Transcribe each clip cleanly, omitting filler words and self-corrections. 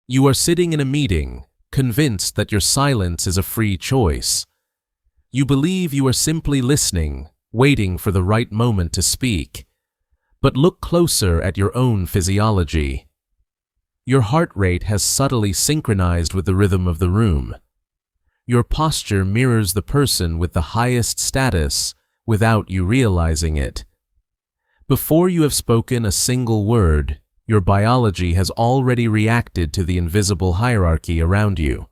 You are sitting in a meeting, convinced that your silence is a free choice. You believe you are simply listening, waiting for the right moment to speak. But look closer at your own physiology. Your heart rate has subtly synchronized with the rhythm of the room. Your posture mirrors the person with the highest status without you realizing it. Before you have spoken a single word, your biology has already reacted to the invisible hierarchy around you.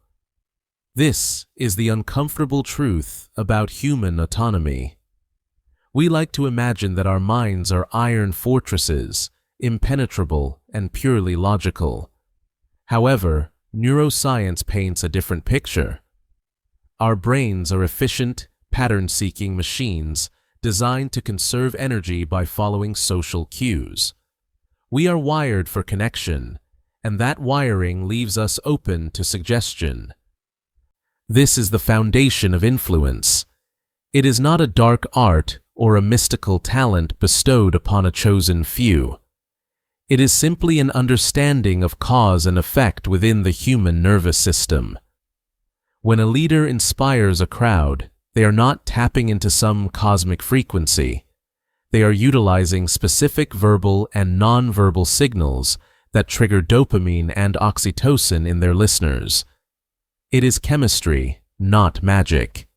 This is the uncomfortable truth about human autonomy. We like to imagine that our minds are iron fortresses, impenetrable and purely logical. However, neuroscience paints a different picture. Our brains are efficient, pattern-seeking machines designed to conserve energy by following social cues. We are wired for connection, and that wiring leaves us open to suggestion. This is the foundation of influence. It is not a dark art or a mystical talent bestowed upon a chosen few. It is simply an understanding of cause and effect within the human nervous system. When a leader inspires a crowd, they are not tapping into some cosmic frequency. They are utilizing specific verbal and non-verbal signals that trigger dopamine and oxytocin in their listeners. It is chemistry, not magic.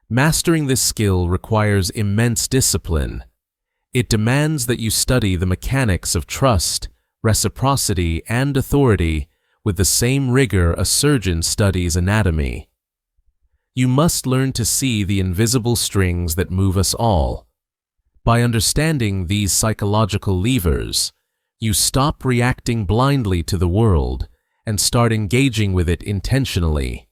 Mastering this skill requires immense discipline. It demands that you study the mechanics of trust, reciprocity, and authority with the same rigor a surgeon studies anatomy. You must learn to see the invisible strings that move us all. By understanding these psychological levers, you stop reacting blindly to the world and start engaging with it intentionally.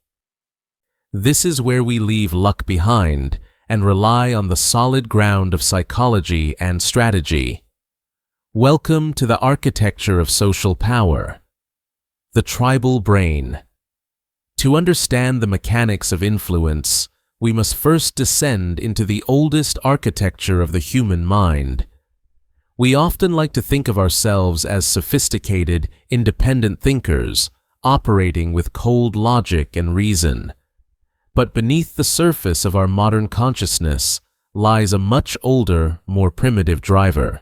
This is where we leave luck behind and rely on the solid ground of psychology and strategy. Welcome to the architecture of social power. The tribal brain. To understand the mechanics of influence, we must first descend into the oldest architecture of the human mind. We often like to think of ourselves as sophisticated, independent thinkers, operating with cold logic and reason. But beneath the surface of our modern consciousness lies a much older, more primitive driver.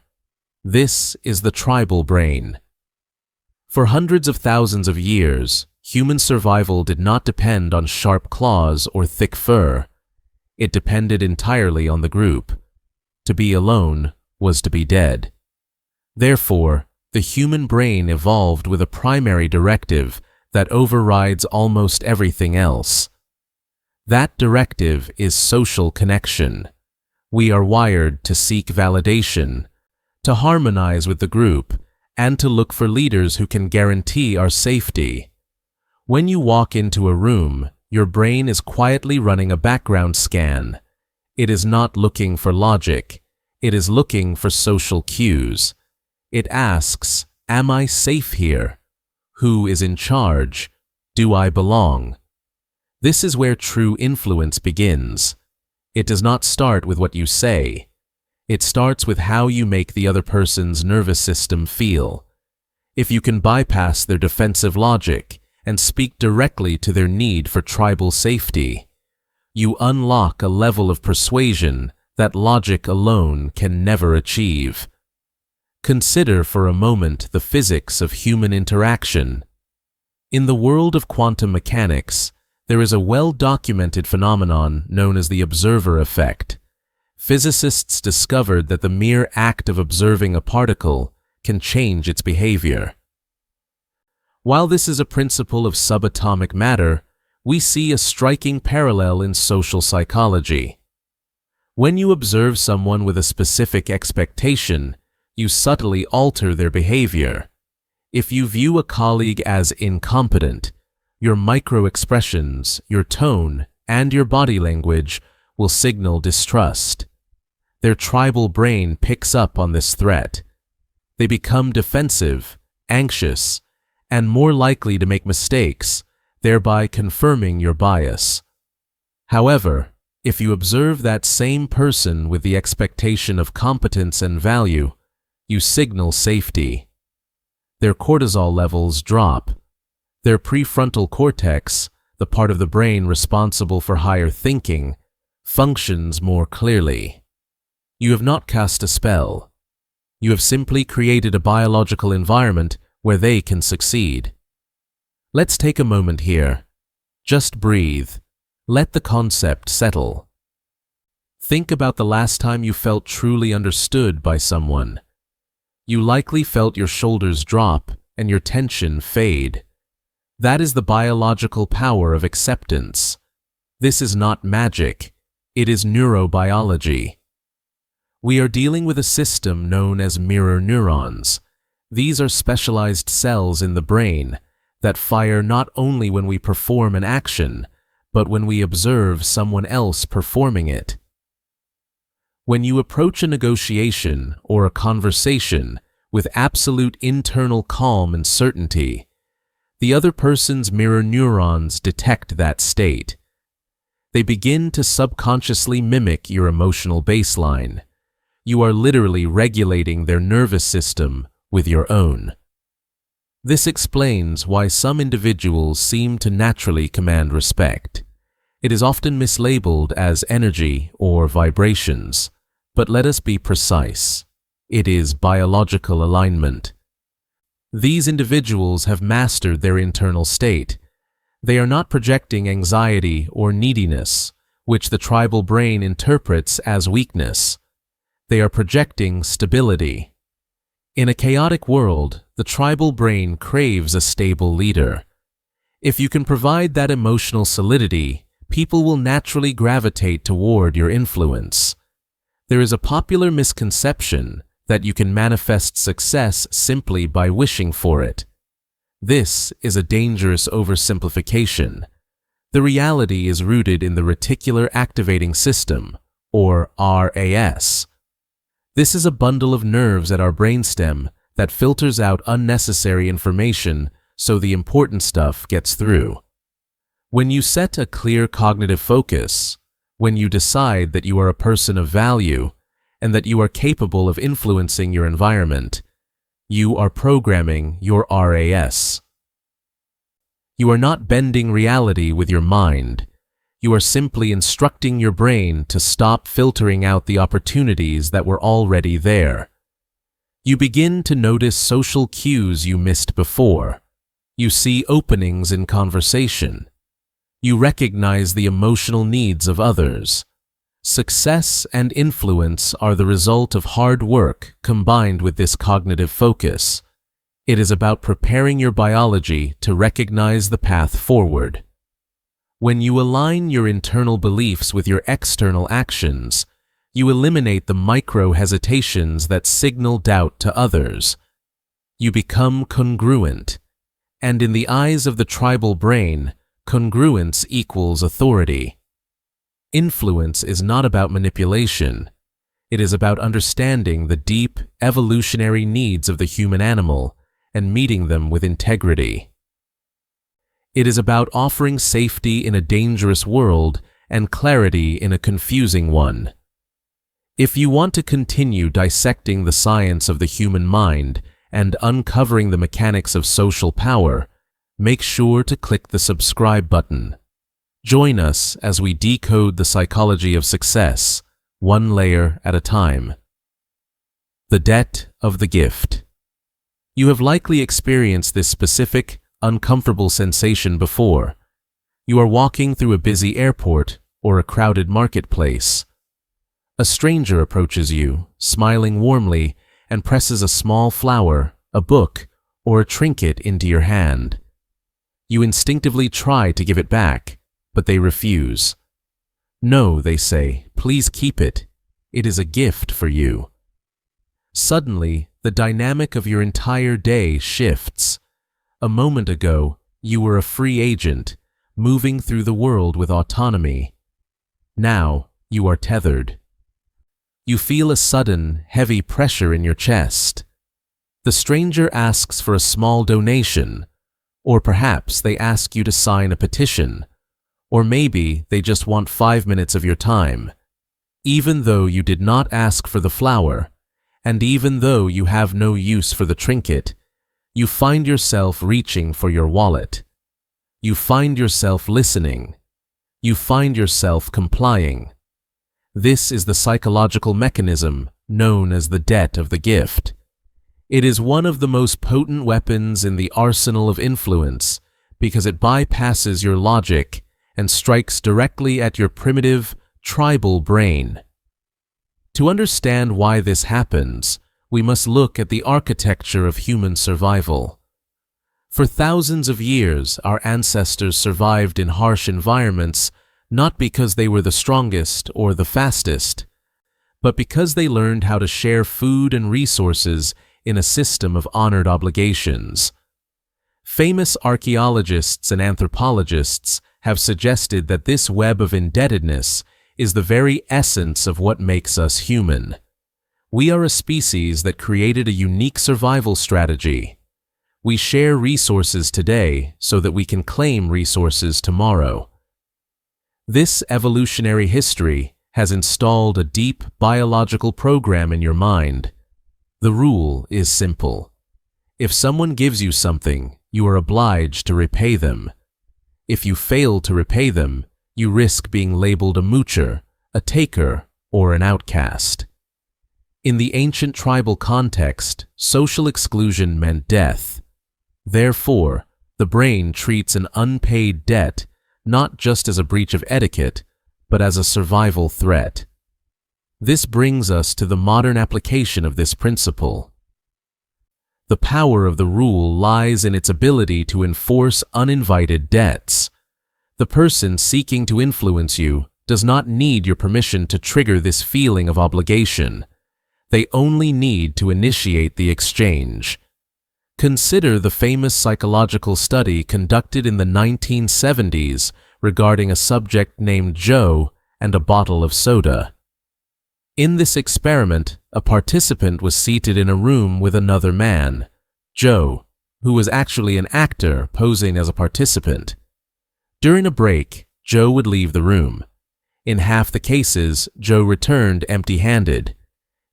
This is the tribal brain. For hundreds of thousands of years, human survival did not depend on sharp claws or thick fur. It depended entirely on the group. To be alone was to be dead. Therefore, the human brain evolved with a primary directive that overrides almost everything else. That directive is social connection. We are wired to seek validation, to harmonize with the group, and to look for leaders who can guarantee our safety. When you walk into a room, your brain is quietly running a background scan. It is not looking for logic. It is looking for social cues. It asks, "Am I safe here? Who is in charge? Do I belong?" This is where true influence begins. It does not start with what you say. It starts with how you make the other person's nervous system feel. If you can bypass their defensive logic and speak directly to their need for tribal safety, you unlock a level of persuasion that logic alone can never achieve. Consider for a moment the physics of human interaction. In the world of quantum mechanics, there is a well-documented phenomenon known as the observer effect. Physicists discovered that the mere act of observing a particle can change its behavior. While this is a principle of subatomic matter, we see a striking parallel in social psychology. When you observe someone with a specific expectation, you subtly alter their behavior. If you view a colleague as incompetent, your micro-expressions, your tone, and your body language will signal distrust. Their tribal brain picks up on this threat. They become defensive, anxious, and more likely to make mistakes, thereby confirming your bias. However, if you observe that same person with the expectation of competence and value, you signal safety. Their cortisol levels drop. Their prefrontal cortex, the part of the brain responsible for higher thinking, functions more clearly. You have not cast a spell. You have simply created a biological environment where they can succeed. Let's take a moment here. Just breathe. Let the concept settle. Think about the last time you felt truly understood by someone. You likely felt your shoulders drop and your tension fade. That is the biological power of acceptance. This is not magic. It is neurobiology. We are dealing with a system known as mirror neurons. These are specialized cells in the brain that fire not only when we perform an action, but when we observe someone else performing it. When you approach a negotiation or a conversation with absolute internal calm and certainty, the other person's mirror neurons detect that state. They begin to subconsciously mimic your emotional baseline. You are literally regulating their nervous system with your own. This explains why some individuals seem to naturally command respect. It is often mislabeled as energy or vibrations, but let us be precise. It is biological alignment. These individuals have mastered their internal state. They are not projecting anxiety or neediness, which the tribal brain interprets as weakness. They are projecting stability. In a chaotic world, the tribal brain craves a stable leader. If you can provide that emotional solidity, people will naturally gravitate toward your influence. There is a popular misconception that you can manifest success simply by wishing for it. This is a dangerous oversimplification. The reality is rooted in the reticular activating system, or RAS. This is a bundle of nerves at our brainstem that filters out unnecessary information so the important stuff gets through. When you set a clear cognitive focus, when you decide that you are a person of value and that you are capable of influencing your environment, you are programming your RAS. You are not bending reality with your mind. You are simply instructing your brain to stop filtering out the opportunities that were already there. You begin to notice social cues you missed before. You see openings in conversation. You recognize the emotional needs of others. Success and influence are the result of hard work combined with this cognitive focus. It is about preparing your biology to recognize the path forward. When you align your internal beliefs with your external actions, you eliminate the micro-hesitations that signal doubt to others. You become congruent, and in the eyes of the tribal brain, congruence equals authority. Influence is not about manipulation. It is about understanding the deep, evolutionary needs of the human animal and meeting them with integrity. It is about offering safety in a dangerous world and clarity in a confusing one. If you want to continue dissecting the science of the human mind and uncovering the mechanics of social power, make sure to click the subscribe button. Join us as we decode the psychology of success, one layer at a time. The debt of the gift. You have likely experienced this specific, uncomfortable sensation before. You are walking through a busy airport or a crowded marketplace. A stranger approaches you, smiling warmly, and presses a small flower, a book, or a trinket into your hand. You instinctively try to give it back, but they refuse. No, they say, please keep it. It is a gift for you. Suddenly, the dynamic of your entire day shifts. A moment ago, you were a free agent, moving through the world with autonomy. Now, you are tethered. You feel a sudden, heavy pressure in your chest. The stranger asks for a small donation, or perhaps they ask you to sign a petition, or maybe they just want 5 minutes of your time. Even though you did not ask for the flower, and even though you have no use for the trinket, you find yourself reaching for your wallet. you find yourself listening. You find yourself complying. This is the psychological mechanism known as the debt of the gift. It is one of the most potent weapons in the arsenal of influence because it bypasses your logic and strikes directly at your primitive, tribal brain. To understand why this happens, we must look at the architecture of human survival. For thousands of years, our ancestors survived in harsh environments not because they were the strongest or the fastest, but because they learned how to share food and resources in a system of honored obligations. Famous archaeologists and anthropologists have suggested that this web of indebtedness is the very essence of what makes us human. We are a species that created a unique survival strategy. We share resources today so that we can claim resources tomorrow. This evolutionary history has installed a deep biological program in your mind. The rule is simple. If someone gives you something, you are obliged to repay them. If you fail to repay them, you risk being labeled a moocher, a taker, or an outcast. In the ancient tribal context, social exclusion meant death. Therefore, the brain treats an unpaid debt not just as a breach of etiquette, but as a survival threat. This brings us to the modern application of this principle. The power of the rule lies in its ability to enforce uninvited debts. The person seeking to influence you does not need your permission to trigger this feeling of obligation. They only need to initiate the exchange. Consider the famous psychological study conducted in the 1970s regarding a subject named Joe and a bottle of soda. In this experiment, a participant was seated in a room with another man, Joe, who was actually an actor posing as a participant. During a break, Joe would leave the room. In half the cases, Joe returned empty-handed.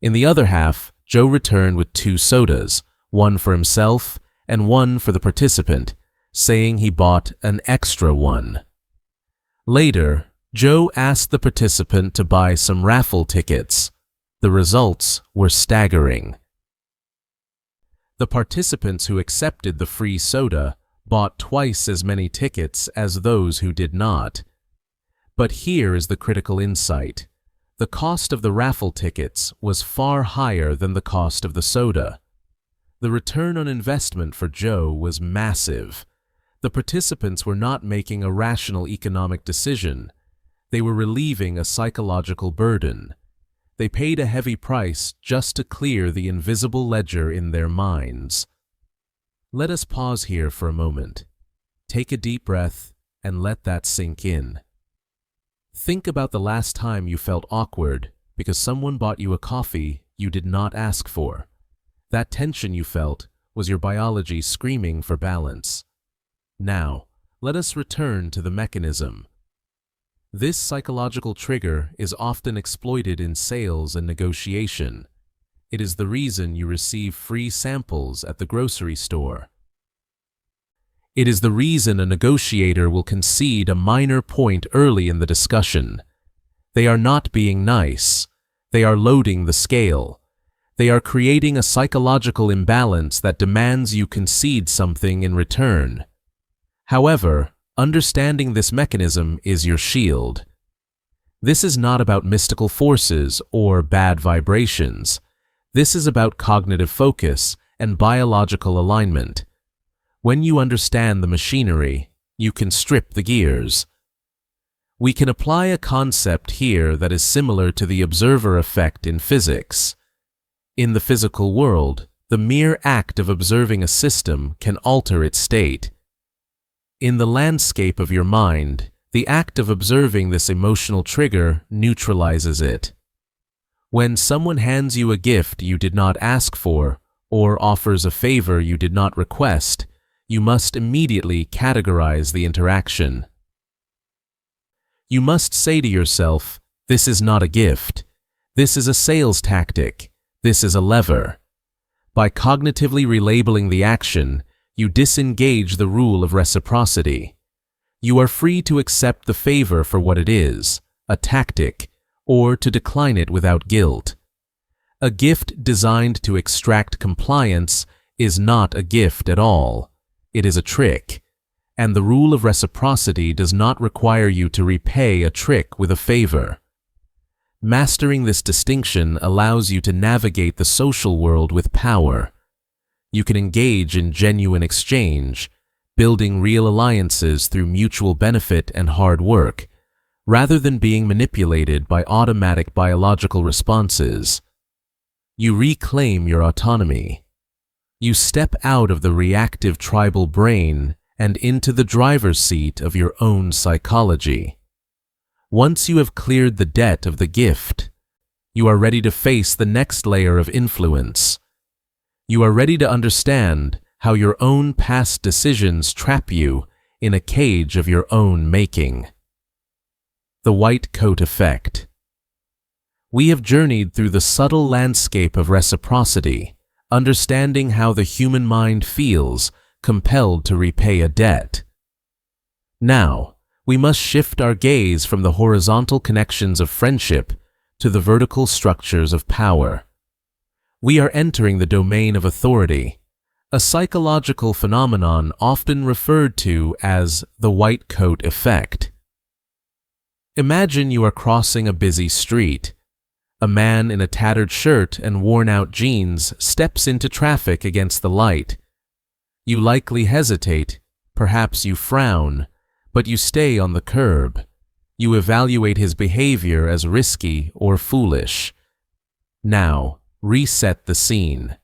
In the other half, Joe returned with 2 sodas, one for himself and one for the participant, saying he bought an extra one. Later, Joe asked the participant to buy some raffle tickets. The results were staggering. The participants who accepted the free soda bought twice as many tickets as those who did not. But here is the critical insight. The cost of the raffle tickets was far higher than the cost of the soda. The return on investment for Joe was massive. The participants were not making a rational economic decision. They were relieving a psychological burden. They paid a heavy price just to clear the invisible ledger in their minds. Let us pause here for a moment. Take a deep breath and let that sink in. Think about the last time you felt awkward because someone bought you a coffee you did not ask for. That tension you felt was your biology screaming for balance. Now, let us return to the mechanism. This psychological trigger is often exploited in sales and negotiation. It is the reason you receive free samples at the grocery store. It is the reason a negotiator will concede a minor point early in the discussion. They are not being nice. They are loading the scale. They are creating a psychological imbalance that demands you concede something in return. However, understanding this mechanism is your shield. This is not about mystical forces or bad vibrations. This is about cognitive focus and biological alignment. When you understand the machinery, you can strip the gears. We can apply a concept here that is similar to the observer effect in physics. In the physical world, the mere act of observing a system can alter its state. In the landscape of your mind, the act of observing this emotional trigger neutralizes it. When someone hands you a gift you did not ask for or offers a favor you did not request, you must immediately categorize the interaction. You must say to yourself, this is not a gift. This is a sales tactic. This is a lever. By cognitively relabeling the action, you disengage the rule of reciprocity. You are free to accept the favor for what it is, a tactic, or to decline it without guilt. A gift designed to extract compliance is not a gift at all. It is a trick, and the rule of reciprocity does not require you to repay a trick with a favor. Mastering this distinction allows you to navigate the social world with power. You can engage in genuine exchange, building real alliances through mutual benefit and hard work, rather than being manipulated by automatic biological responses. You reclaim your autonomy. You step out of the reactive tribal brain and into the driver's seat of your own psychology. Once you have cleared the debt of the gift, you are ready to face the next layer of influence. You are ready to understand how your own past decisions trap you in a cage of your own making. The white coat effect. We have journeyed through the subtle landscape of reciprocity, understanding how the human mind feels compelled to repay a debt. Now, we must shift our gaze from the horizontal connections of friendship to the vertical structures of power. We are entering the domain of authority, a psychological phenomenon often referred to as the white coat effect. Imagine you are crossing a busy street. A man in a tattered shirt and worn-out jeans steps into traffic against the light. You likely hesitate, perhaps you frown, but you stay on the curb. You evaluate his behavior as risky or foolish. Now, reset the scene.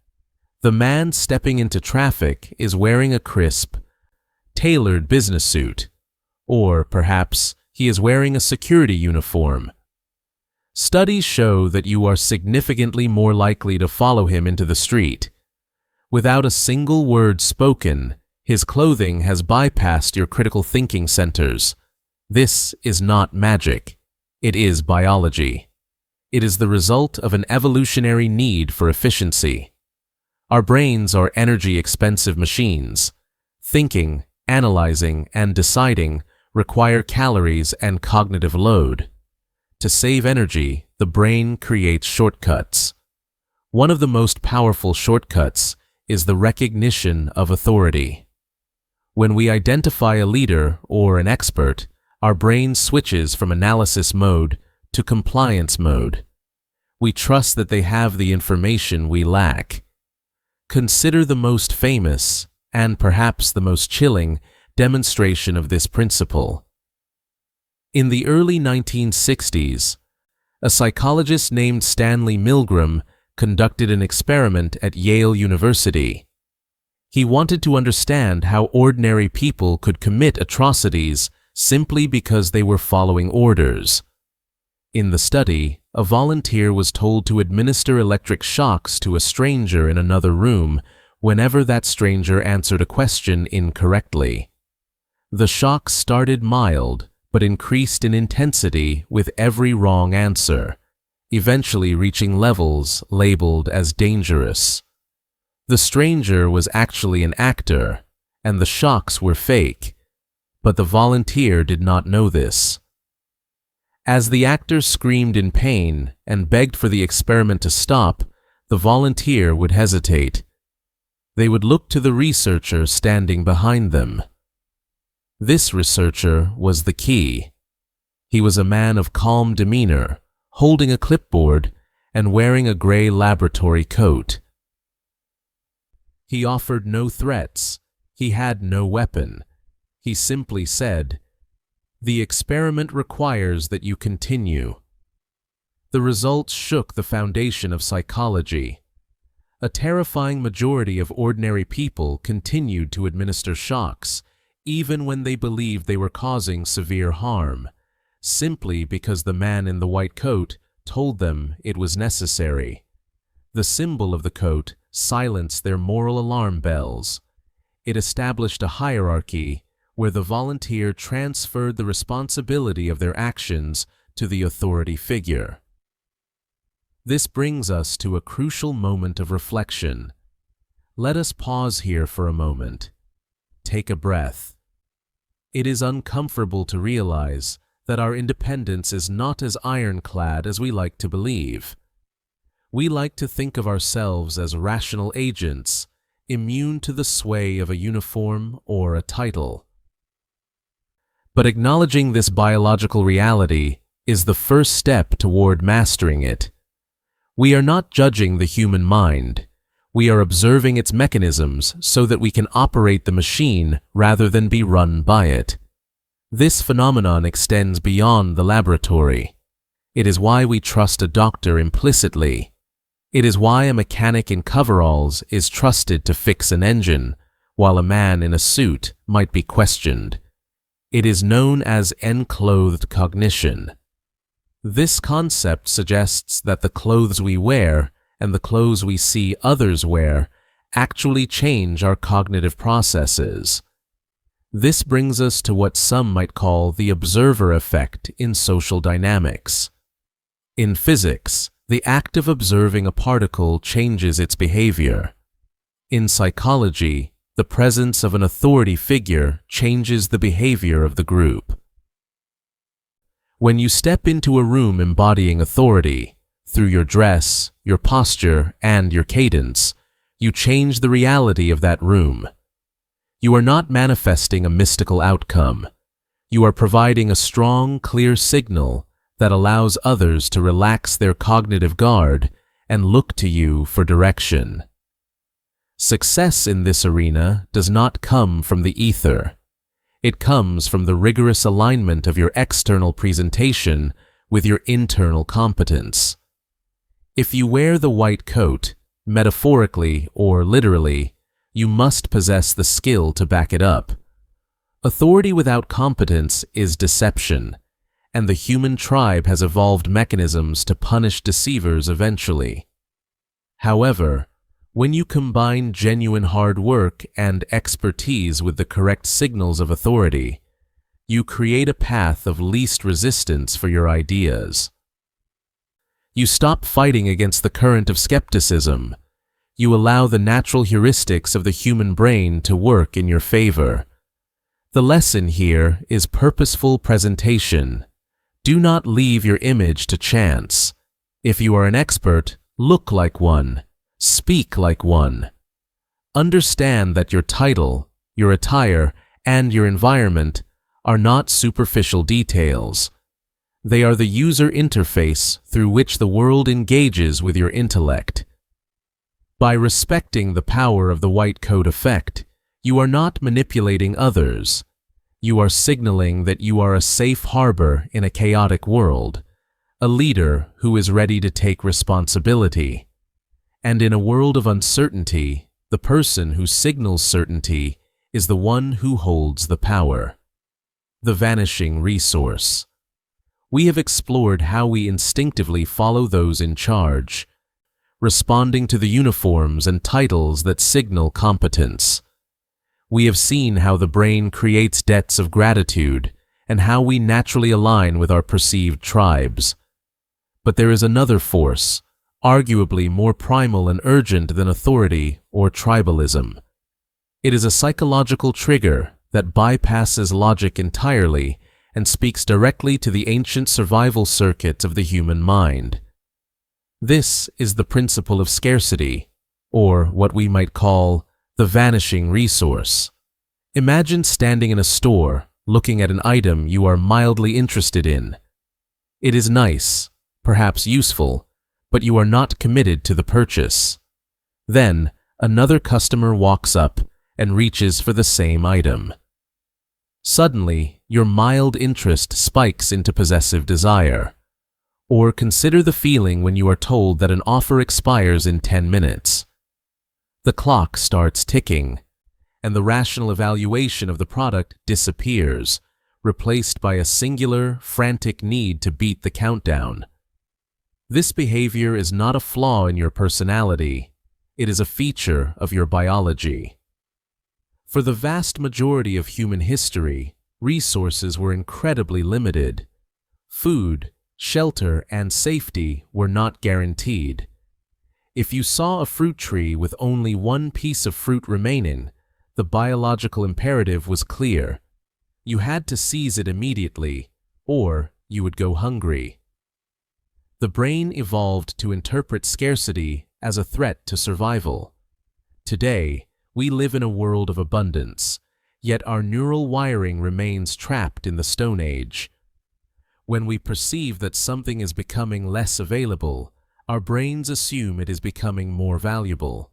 The man stepping into traffic is wearing a crisp, tailored business suit, or perhaps he is wearing a security uniform. Studies show that you are significantly more likely to follow him into the street. Without a single word spoken, his clothing has bypassed your critical thinking centers. This is not magic. It is biology. It is the result of an evolutionary need for efficiency. Our brains are energy-expensive machines. Thinking, analyzing, and deciding require calories and cognitive load. To save energy, the brain creates shortcuts. One of the most powerful shortcuts is the recognition of authority. When we identify a leader or an expert, our brain switches from analysis mode to compliance mode. We trust that they have the information we lack. Consider the most famous, and perhaps the most chilling, demonstration of this principle. In the early 1960s, a psychologist named Stanley Milgram conducted an experiment at Yale University. He wanted to understand how ordinary people could commit atrocities simply because they were following orders. In the study, a volunteer was told to administer electric shocks to a stranger in another room whenever that stranger answered a question incorrectly. The shocks started mild, but increased in intensity with every wrong answer, eventually reaching levels labeled as dangerous. The stranger was actually an actor, and the shocks were fake, but the volunteer did not know this. As the actor screamed in pain and begged for the experiment to stop, the volunteer would hesitate. They would look to the researcher standing behind them. This researcher was the key. He was a man of calm demeanor, holding a clipboard and wearing a gray laboratory coat. He offered no threats. He had no weapon. He simply said, "The experiment requires that you continue." The results shook the foundation of psychology. A terrifying majority of ordinary people continued to administer shocks, even when they believed they were causing severe harm, simply because the man in the white coat told them it was necessary. The symbol of the coat silenced their moral alarm bells. It established a hierarchy where the volunteer transferred the responsibility of their actions to the authority figure. This brings us to a crucial moment of reflection. Let us pause here for a moment. Take a breath. it is uncomfortable to realize that our independence is not as ironclad as we like to believe. We like to think of ourselves as rational agents, immune to the sway of a uniform or a title. But acknowledging this biological reality is the first step toward mastering it. We are not judging the human mind. We are observing its mechanisms so that we can operate the machine rather than be run by it. This phenomenon extends beyond the laboratory. It is why we trust a doctor implicitly. It is why a mechanic in coveralls is trusted to fix an engine, while a man in a suit might be questioned. It is known as enclothed cognition. This concept suggests that the clothes we wear and the clothes we see others wear actually change our cognitive processes. This brings us to what some might call the observer effect in social dynamics. In physics, the act of observing a particle changes its behavior. In psychology, the presence of an authority figure changes the behavior of the group. When you step into a room embodying authority, through your dress, your posture, and your cadence, you change the reality of that room. You are not manifesting a mystical outcome. You are providing a strong, clear signal that allows others to relax their cognitive guard and look to you for direction. Success in this arena does not come from the ether. It comes from the rigorous alignment of your external presentation with your internal competence. If you wear the white coat, metaphorically or literally, you must possess the skill to back it up. Authority without competence is deception, and the human tribe has evolved mechanisms to punish deceivers eventually. However, when you combine genuine hard work and expertise with the correct signals of authority, you create a path of least resistance for your ideas. You stop fighting against the current of skepticism. You allow the natural heuristics of the human brain to work in your favor. The lesson here is purposeful presentation. Do not leave your image to chance. If you are an expert, look like one. Speak like one. Understand that your title, your attire, and your environment are not superficial details. They are the user interface through which the world engages with your intellect. By respecting the power of the white coat effect, you are not manipulating others. You are signaling that you are a safe harbor in a chaotic world, a leader who is ready to take responsibility. And in a world of uncertainty, the person who signals certainty is the one who holds the power. The vanishing resource. We have explored how we instinctively follow those in charge, responding to the uniforms and titles that signal competence. We have seen how the brain creates debts of gratitude and how we naturally align with our perceived tribes. But there is another force, arguably more primal and urgent than authority or tribalism. It is a psychological trigger that bypasses logic entirely and speaks directly to the ancient survival circuit of the human mind. This is the principle of scarcity, or what we might call the vanishing resource. Imagine standing in a store, looking at an item you are mildly interested in. It is nice, perhaps useful, but you are not committed to the purchase. Then, another customer walks up and reaches for the same item. Suddenly, your mild interest spikes into possessive desire. Or consider the feeling when you are told that an offer expires in 10 minutes. The clock starts ticking, and the rational evaluation of the product disappears, replaced by a singular, frantic need to beat the countdown. This behavior is not a flaw in your personality. It is a feature of your biology. For the vast majority of human history, resources were incredibly limited. Food, shelter, and safety were not guaranteed. If you saw a fruit tree with only one piece of fruit remaining, the biological imperative was clear. You had to seize it immediately, or you would go hungry. The brain evolved to interpret scarcity as a threat to survival. Today, we live in a world of abundance, yet our neural wiring remains trapped in the Stone Age. When we perceive that something is becoming less available, our brains assume it is becoming more valuable.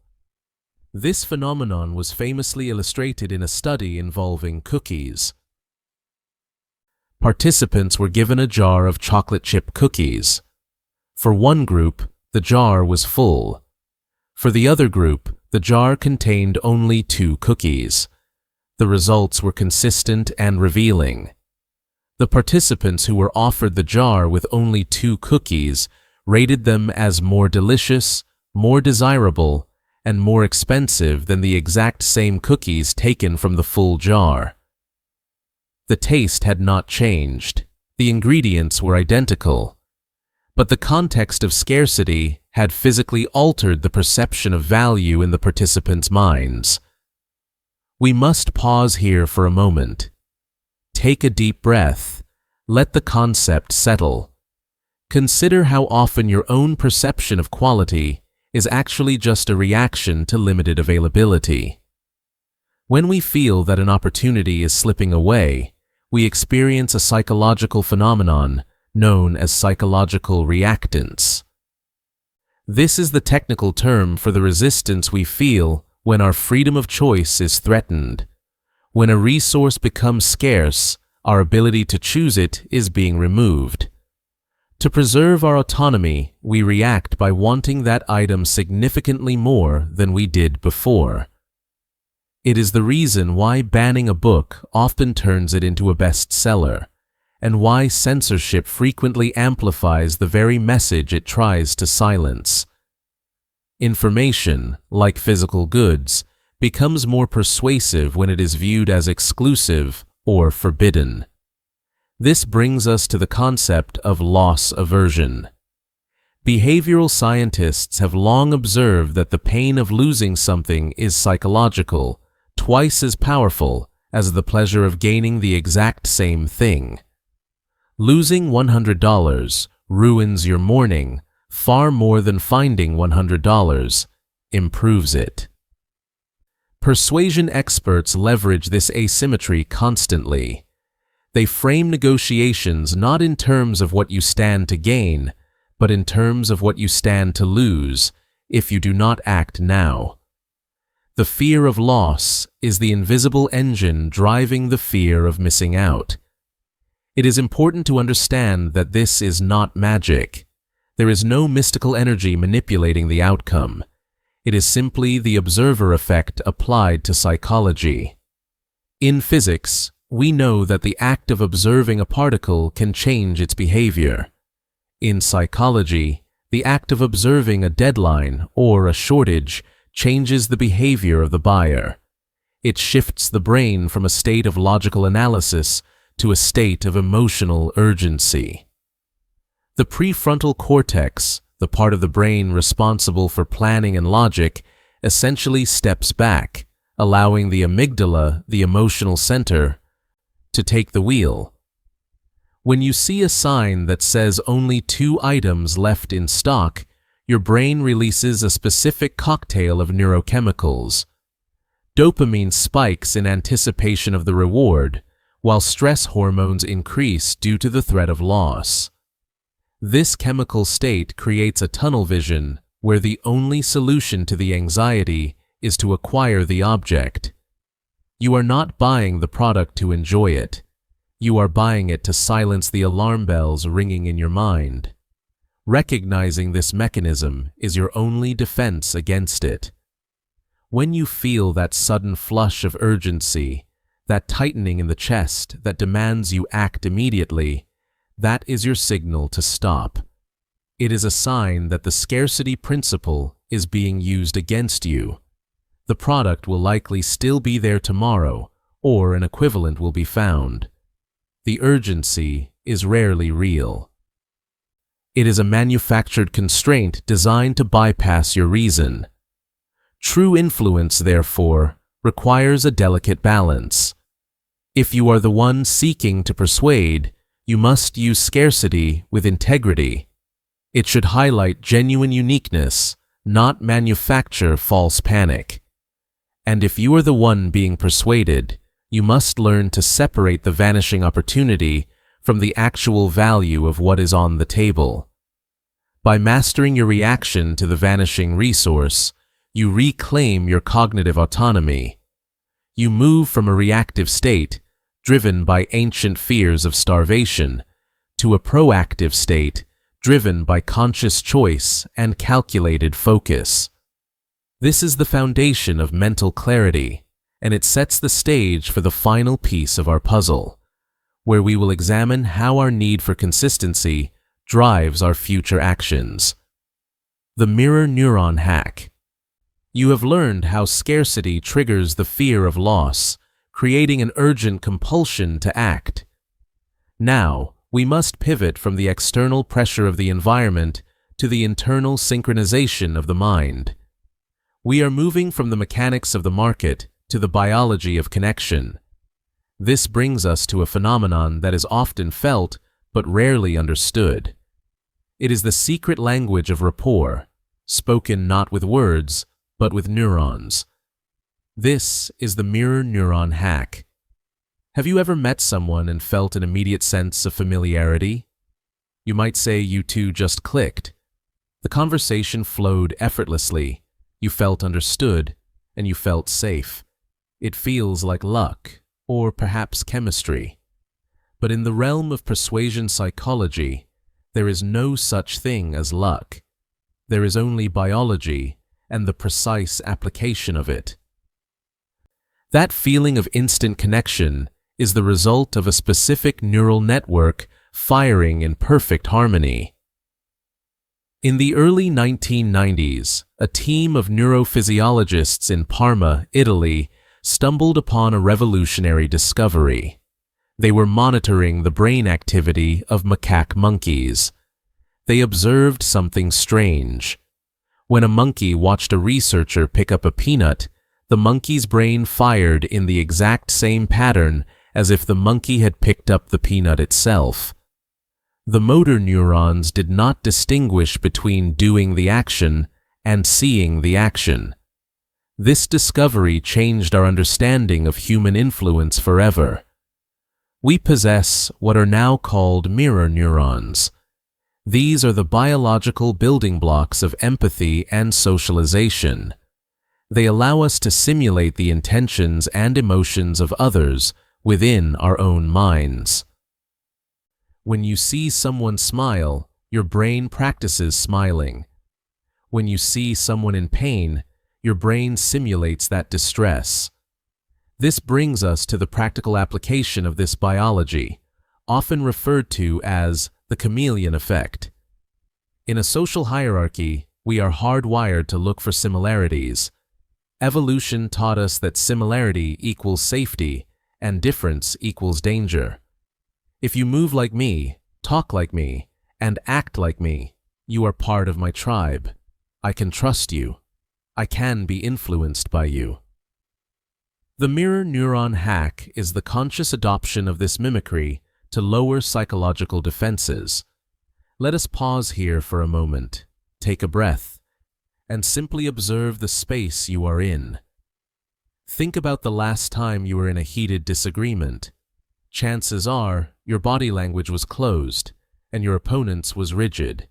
This phenomenon was famously illustrated in a study involving cookies. Participants were given a jar of chocolate chip cookies. For one group, the jar was full. For the other group, the jar contained only 2 cookies. The results were consistent and revealing. The participants who were offered the jar with only 2 cookies rated them as more delicious, more desirable, and more expensive than the exact same cookies taken from the full jar. The taste had not changed. The ingredients were identical. But the context of scarcity had physically altered the perception of value in the participants' minds. We must pause here for a moment. Take a deep breath. Let the concept settle. Consider how often your own perception of quality is actually just a reaction to limited availability. When we feel that an opportunity is slipping away, we experience a psychological phenomenon known as psychological reactance. This is the technical term for the resistance we feel when our freedom of choice is threatened. When a resource becomes scarce, our ability to choose it is being removed. To preserve our autonomy, we react by wanting that item significantly more than we did before. It is the reason why banning a book often turns it into a bestseller, and why censorship frequently amplifies the very message it tries to silence. Information, like physical goods, becomes more persuasive when it is viewed as exclusive or forbidden. This brings us to the concept of loss aversion. Behavioral scientists have long observed that the pain of losing something is psychological, twice as powerful as the pleasure of gaining the exact same thing. Losing $100 ruins your morning far more than finding $100 improves it. Persuasion experts leverage this asymmetry constantly. They frame negotiations not in terms of what you stand to gain, but in terms of what you stand to lose if you do not act now. The fear of loss is the invisible engine driving the fear of missing out. It is important to understand that this is not magic. There is no mystical energy manipulating the outcome. It is simply the observer effect applied to psychology. In physics, we know that the act of observing a particle can change its behavior. In psychology, the act of observing a deadline or a shortage changes the behavior of the buyer. It shifts the brain from a state of logical analysis to a state of emotional urgency. The prefrontal cortex, the part of the brain responsible for planning and logic, essentially steps back, allowing the amygdala, the emotional center, to take the wheel. When you see a sign that says only 2 items left in stock, your brain releases a specific cocktail of neurochemicals. Dopamine spikes in anticipation of the reward, while stress hormones increase due to the threat of loss. This chemical state creates a tunnel vision where the only solution to the anxiety is to acquire the object. You are not buying the product to enjoy it. You are buying it to silence the alarm bells ringing in your mind. Recognizing this mechanism is your only defense against it. When you feel that sudden flush of urgency, that tightening in the chest that demands you act immediately, that is your signal to stop. It is a sign that the scarcity principle is being used against you. The product will likely still be there tomorrow, or an equivalent will be found. The urgency is rarely real. It is a manufactured constraint designed to bypass your reason. True influence, therefore, requires a delicate balance. If you are the one seeking to persuade, you must use scarcity with integrity. It should highlight genuine uniqueness, not manufacture false panic. And if you are the one being persuaded, you must learn to separate the vanishing opportunity from the actual value of what is on the table. By mastering your reaction to the vanishing resource, you reclaim your cognitive autonomy. You move from a reactive state, driven by ancient fears of starvation, to a proactive state, driven by conscious choice and calculated focus. This is the foundation of mental clarity, and it sets the stage for the final piece of our puzzle, where we will examine how our need for consistency drives our future actions. The mirror neuron hack. You have learned how scarcity triggers the fear of loss, creating an urgent compulsion to act. Now, we must pivot from the external pressure of the environment to the internal synchronization of the mind. We are moving from the mechanics of the market to the biology of connection. This brings us to a phenomenon that is often felt but rarely understood. It is the secret language of rapport, spoken not with words, but with neurons. This is the mirror neuron hack. Have you ever met someone and felt an immediate sense of familiarity? You might say you two just clicked. The conversation flowed effortlessly. You felt understood, and you felt safe. It feels like luck, or perhaps chemistry. But in the realm of persuasion psychology, there is no such thing as luck. There is only biology and the precise application of it. That feeling of instant connection is the result of a specific neural network firing in perfect harmony. In the early 1990s, a team of neurophysiologists in Parma, Italy, stumbled upon a revolutionary discovery. They were monitoring the brain activity of macaque monkeys. They observed something strange. When a monkey watched a researcher pick up a peanut, the monkey's brain fired in the exact same pattern as if the monkey had picked up the peanut itself. The motor neurons did not distinguish between doing the action and seeing the action. This discovery changed our understanding of human influence forever. We possess what are now called mirror neurons. These are the biological building blocks of empathy and socialization. They allow us to simulate the intentions and emotions of others within our own minds. When you see someone smile, your brain practices smiling. When you see someone in pain, your brain simulates that distress. This brings us to the practical application of this biology, often referred to as the chameleon effect. In a social hierarchy, we are hardwired to look for similarities. Evolution taught us that similarity equals safety and difference equals danger. If you move like me, talk like me, and act like me, you are part of my tribe. I can trust you. I can be influenced by you. The mirror neuron hack is the conscious adoption of this mimicry to lower psychological defenses. Let us pause here for a moment, take a breath, and simply observe the space you are in. Think about the last time you were in a heated disagreement. Chances are your body language was closed and your opponent's was rigid.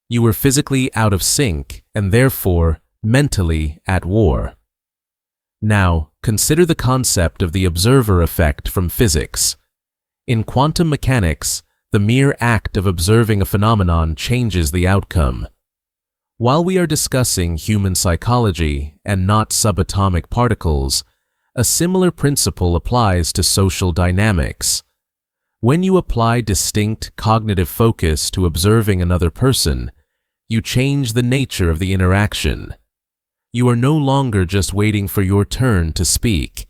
You were physically out of sync and therefore mentally at war. Now, consider the concept of the observer effect from physics. In quantum mechanics, the mere act of observing a phenomenon changes the outcome. While we are discussing human psychology and not subatomic particles, a similar principle applies to social dynamics. When you apply distinct cognitive focus to observing another person, you change the nature of the interaction. You are no longer just waiting for your turn to speak.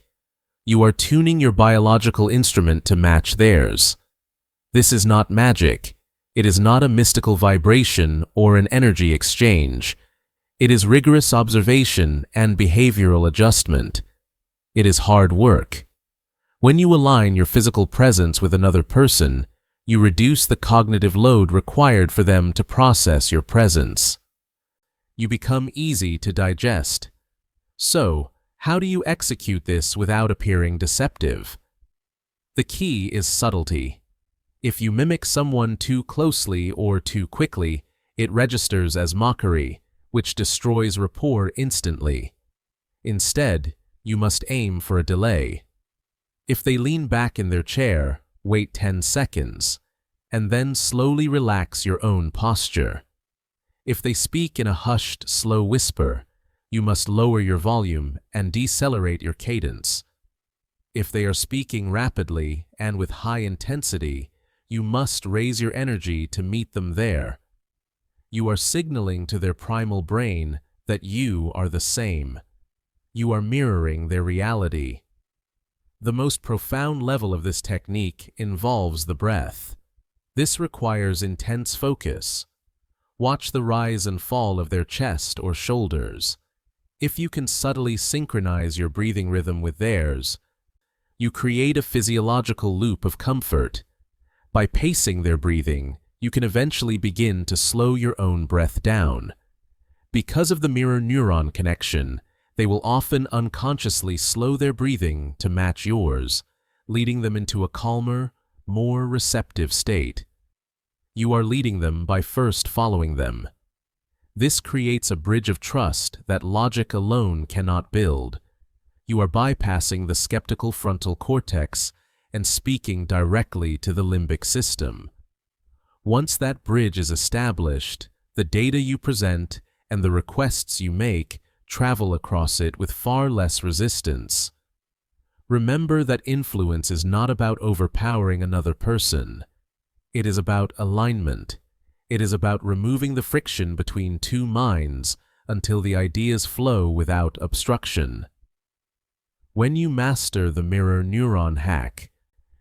You are tuning your biological instrument to match theirs. This is not magic. It is not a mystical vibration or an energy exchange. It is rigorous observation and behavioral adjustment. It is hard work. When you align your physical presence with another person, you reduce the cognitive load required for them to process your presence. You become easy to digest. So, how do you execute this without appearing deceptive? The key is subtlety. If you mimic someone too closely or too quickly, it registers as mockery, which destroys rapport instantly. Instead, you must aim for a delay. If they lean back in their chair, wait 10 seconds, and then slowly relax your own posture. If they speak in a hushed, slow whisper, you must lower your volume and decelerate your cadence. If they are speaking rapidly and with high intensity, you must raise your energy to meet them there. You are signaling to their primal brain that you are the same. You are mirroring their reality. The most profound level of this technique involves the breath. This requires intense focus. Watch the rise and fall of their chest or shoulders. If you can subtly synchronize your breathing rhythm with theirs, you create a physiological loop of comfort. By pacing their breathing, you can eventually begin to slow your own breath down. Because of the mirror neuron connection, they will often unconsciously slow their breathing to match yours, leading them into a calmer, more receptive state. You are leading them by first following them. This creates a bridge of trust that logic alone cannot build. You are bypassing the skeptical frontal cortex and speaking directly to the limbic system. Once that bridge is established, the data you present and the requests you make travel across it with far less resistance. Remember that influence is not about overpowering another person. It is about alignment. It is about removing the friction between two minds until the ideas flow without obstruction. When you master the mirror neuron hack,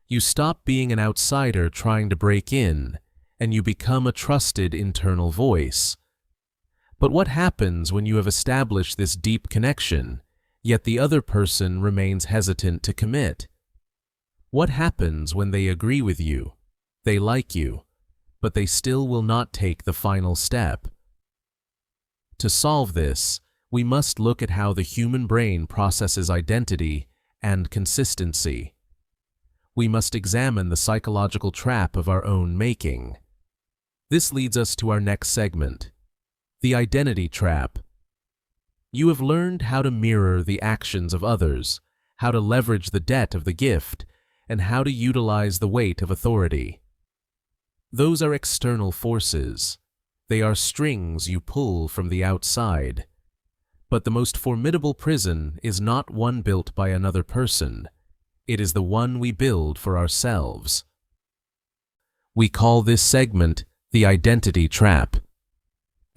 you stop being an outsider trying to break in, and you become a trusted internal voice. But what happens when you have established this deep connection, yet the other person remains hesitant to commit? What happens when they agree with you, they like you, but they still will not take the final step? To solve this, we must look at how the human brain processes identity and consistency. We must examine the psychological trap of our own making. This leads us to our next segment, the identity trap. You have learned how to mirror the actions of others, how to leverage the debt of the gift, and how to utilize the weight of authority. Those are external forces. They are strings you pull from the outside. But the most formidable prison is not one built by another person. It is the one we build for ourselves. We call this segment the identity trap.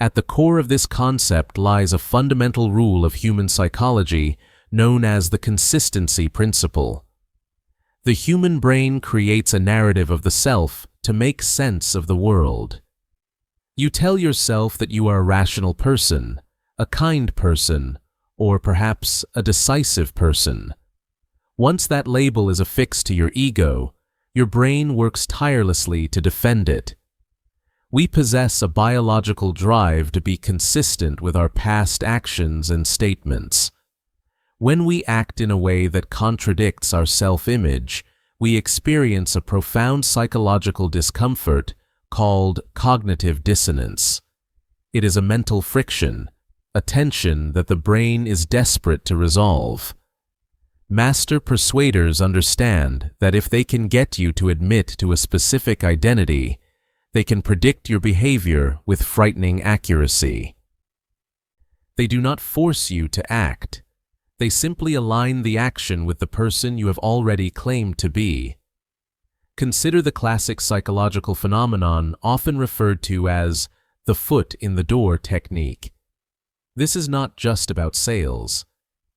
At the core of this concept lies a fundamental rule of human psychology known as the consistency principle. The human brain creates a narrative of the self to make sense of the world. You tell yourself that you are a rational person, a kind person, or perhaps a decisive person. Once that label is affixed to your ego, your brain works tirelessly to defend it. We possess a biological drive to be consistent with our past actions and statements. When we act in a way that contradicts our self-image, we experience a profound psychological discomfort called cognitive dissonance. It is a mental friction, a tension that the brain is desperate to resolve. Master persuaders understand that if they can get you to admit to a specific identity, they can predict your behavior with frightening accuracy. They do not force you to act. They simply align the action with the person you have already claimed to be. Consider the classic psychological phenomenon often referred to as the foot in the door technique. This is not just about sales.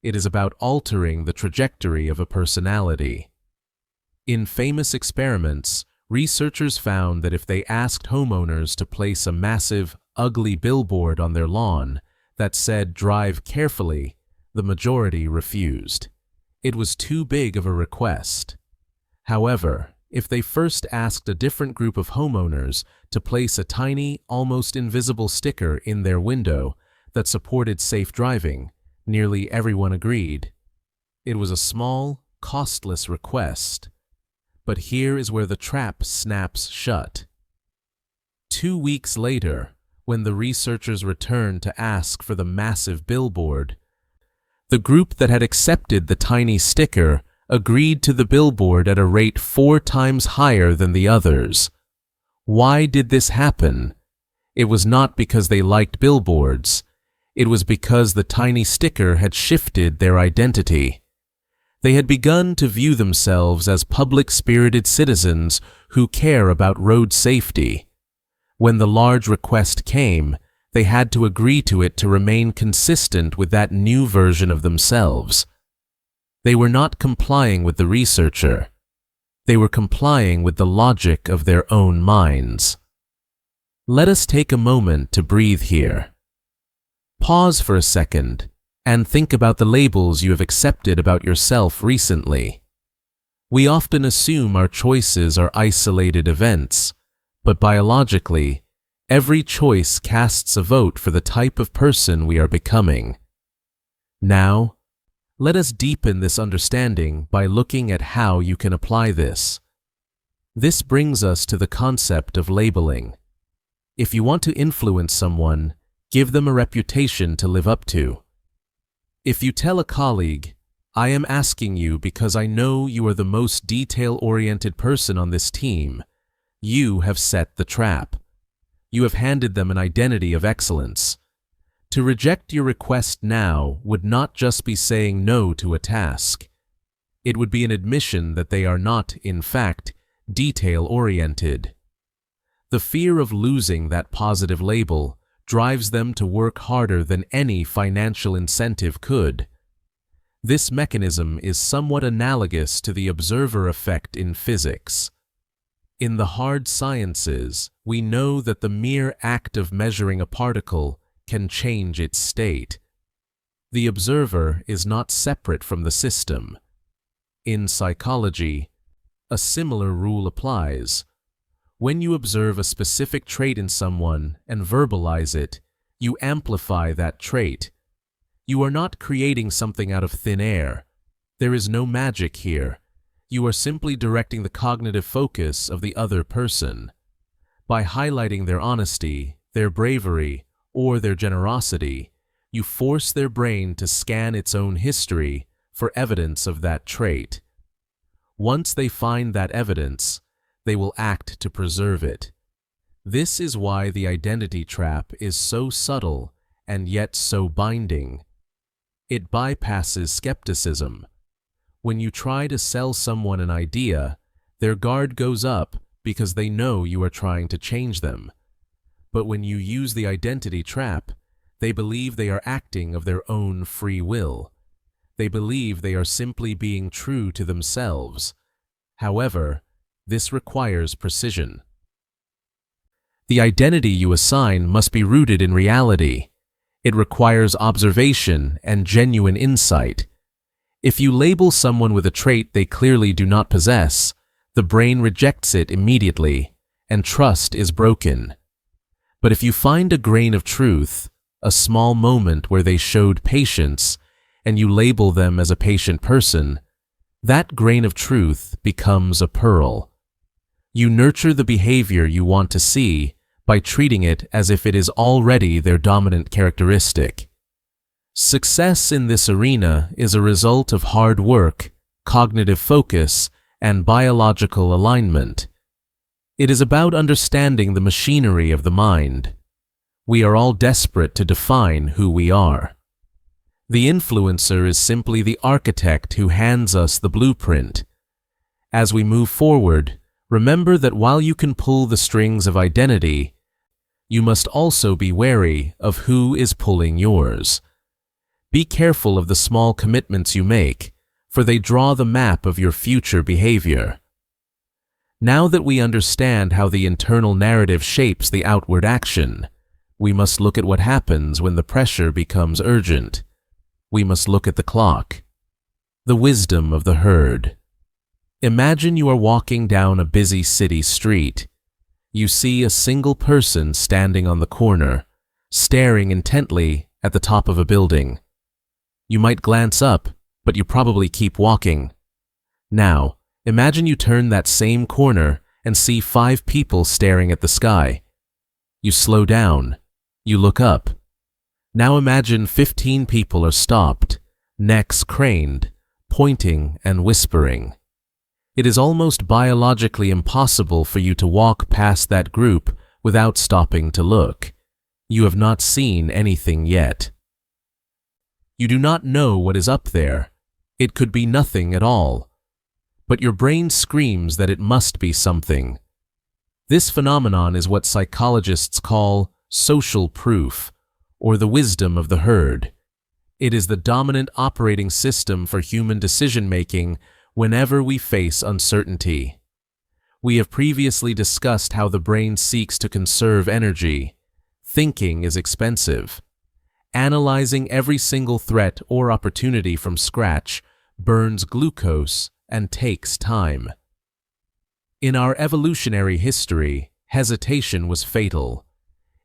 It is about altering the trajectory of a personality. In famous experiments, researchers found that if they asked homeowners to place a massive, ugly billboard on their lawn that said "Drive carefully," the majority refused. It was too big of a request. However, if they first asked a different group of homeowners to place a tiny, almost invisible sticker in their window that supported safe driving, nearly everyone agreed. It was a small, costless request. But here is where the trap snaps shut. 2 weeks later, when the researchers returned to ask for the massive billboard, the group that had accepted the tiny sticker agreed to the billboard at a rate 4 times higher than the others. Why did this happen? It was not because they liked billboards. It was because the tiny sticker had shifted their identity. They had begun to view themselves as public-spirited citizens who care about road safety. When the large request came, they had to agree to it to remain consistent with that new version of themselves. They were not complying with the researcher. They were complying with the logic of their own minds. Let us take a moment to breathe here. Pause for a second and think about the labels you have accepted about yourself recently. We often assume our choices are isolated events, but biologically, every choice casts a vote for the type of person we are becoming. Now, let us deepen this understanding by looking at how you can apply this. This brings us to the concept of labeling. If you want to influence someone, give them a reputation to live up to. If you tell a colleague, "I am asking you because I know you are the most detail-oriented person on this team," you have set the trap. You have handed them an identity of excellence. To reject your request now would not just be saying no to a task. It would be an admission that they are not, in fact, detail-oriented. The fear of losing that positive label drives them to work harder than any financial incentive could. This mechanism is somewhat analogous to the observer effect in physics. In the hard sciences, we know that the mere act of measuring a particle can change its state. The observer is not separate from the system. In psychology, a similar rule applies. When you observe a specific trait in someone and verbalize it, you amplify that trait. You are not creating something out of thin air. There is no magic here. You are simply directing the cognitive focus of the other person. By highlighting their honesty, their bravery, or their generosity, you force their brain to scan its own history for evidence of that trait. Once they find that evidence, they will act to preserve it. This is why the identity trap is so subtle and yet so binding. It bypasses skepticism. When you try to sell someone an idea, their guard goes up because they know you are trying to change them. But when you use the identity trap, they believe they are acting of their own free will. They believe they are simply being true to themselves. However, this requires precision. The identity you assign must be rooted in reality. It requires observation and genuine insight. If you label someone with a trait they clearly do not possess, the brain rejects it immediately, and trust is broken. But if you find a grain of truth, a small moment where they showed patience, and you label them as a patient person, that grain of truth becomes a pearl. You nurture the behavior you want to see by treating it as if it is already their dominant characteristic. Success in this arena is a result of hard work, cognitive focus, and biological alignment. It is about understanding the machinery of the mind. We are all desperate to define who we are. The influencer is simply the architect who hands us the blueprint. As we move forward, remember that while you can pull the strings of identity, you must also be wary of who is pulling yours. Be careful of the small commitments you make, for they draw the map of your future behavior. Now that we understand how the internal narrative shapes the outward action, we must look at what happens when the pressure becomes urgent. We must look at the clock. The wisdom of the herd. Imagine you are walking down a busy city street. You see a single person standing on the corner, staring intently at the top of a building. You might glance up, but you probably keep walking. Now, imagine you turn that same corner and see 5 people staring at the sky. You slow down. You look up. Now imagine 15 people are stopped, necks craned, pointing and whispering. It is almost biologically impossible for you to walk past that group without stopping to look. You have not seen anything yet. You do not know what is up there. It could be nothing at all. But your brain screams that it must be something. This phenomenon is what psychologists call social proof, or the wisdom of the herd. It is the dominant operating system for human decision-making whenever we face uncertainty. We have previously discussed how the brain seeks to conserve energy. Thinking is expensive. Analyzing every single threat or opportunity from scratch burns glucose and takes time. In our evolutionary history, hesitation was fatal.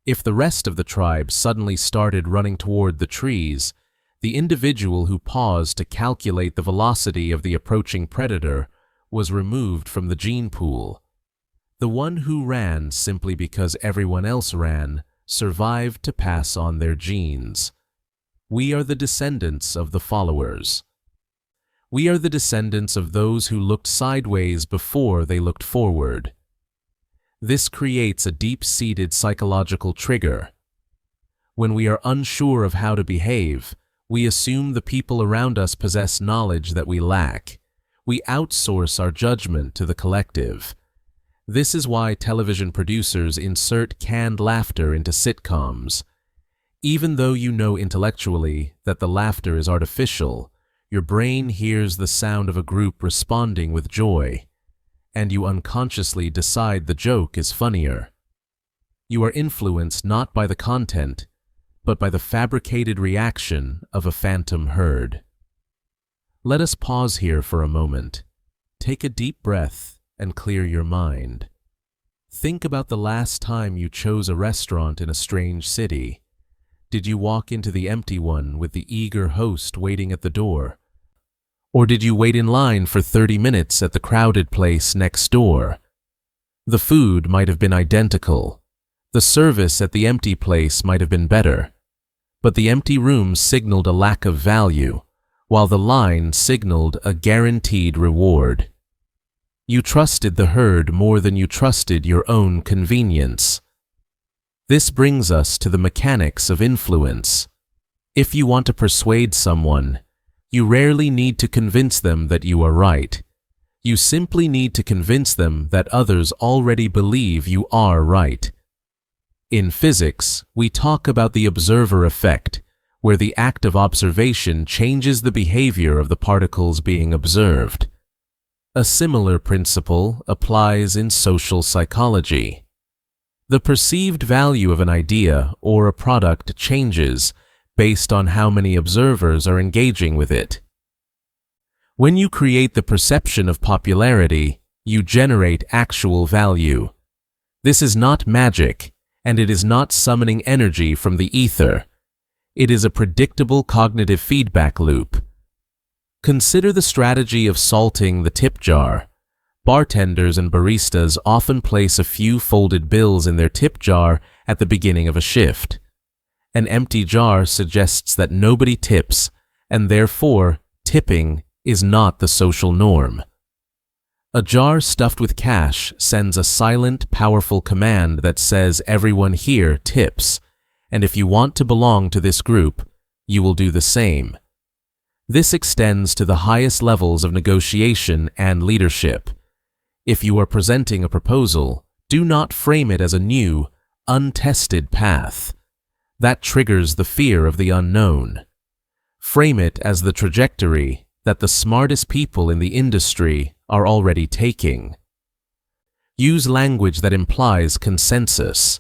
If the rest of the tribe suddenly started running toward the trees, the individual who paused to calculate the velocity of the approaching predator was removed from the gene pool. The one who ran simply because everyone else ran survived to pass on their genes. We are the descendants of the followers. We are the descendants of those who looked sideways before they looked forward. This creates a deep-seated psychological trigger. When we are unsure of how to behave, we assume the people around us possess knowledge that we lack. We outsource our judgment to the collective. This is why television producers insert canned laughter into sitcoms. Even though you know intellectually that the laughter is artificial, your brain hears the sound of a group responding with joy, and you unconsciously decide the joke is funnier. You are influenced not by the content, but by the fabricated reaction of a phantom herd. Let us pause here for a moment. Take a deep breath and clear your mind. Think about the last time you chose a restaurant in a strange city. Did you walk into the empty one with the eager host waiting at the door? Or did you wait in line for 30 minutes at the crowded place next door? The food might have been identical. The service at the empty place might have been better. But the empty room signaled a lack of value, while the line signaled a guaranteed reward. You trusted the herd more than you trusted your own convenience. This brings us to the mechanics of influence. If you want to persuade someone, you rarely need to convince them that you are right. You simply need to convince them that others already believe you are right. In physics, we talk about the observer effect, where the act of observation changes the behavior of the particles being observed. A similar principle applies in social psychology. The perceived value of an idea or a product changes based on how many observers are engaging with it. When you create the perception of popularity, you generate actual value. This is not magic, and it is not summoning energy from the ether. It is a predictable cognitive feedback loop. Consider the strategy of salting the tip jar. Bartenders and baristas often place a few folded bills in their tip jar at the beginning of a shift. An empty jar suggests that nobody tips, and therefore tipping is not the social norm. A jar stuffed with cash sends a silent, powerful command that says everyone here tips, and if you want to belong to this group, you will do the same. This extends to the highest levels of negotiation and leadership. If you are presenting a proposal, do not frame it as a new, untested path. That triggers the fear of the unknown. Frame it as the trajectory that the smartest people in the industry are already taking. Use language that implies consensus.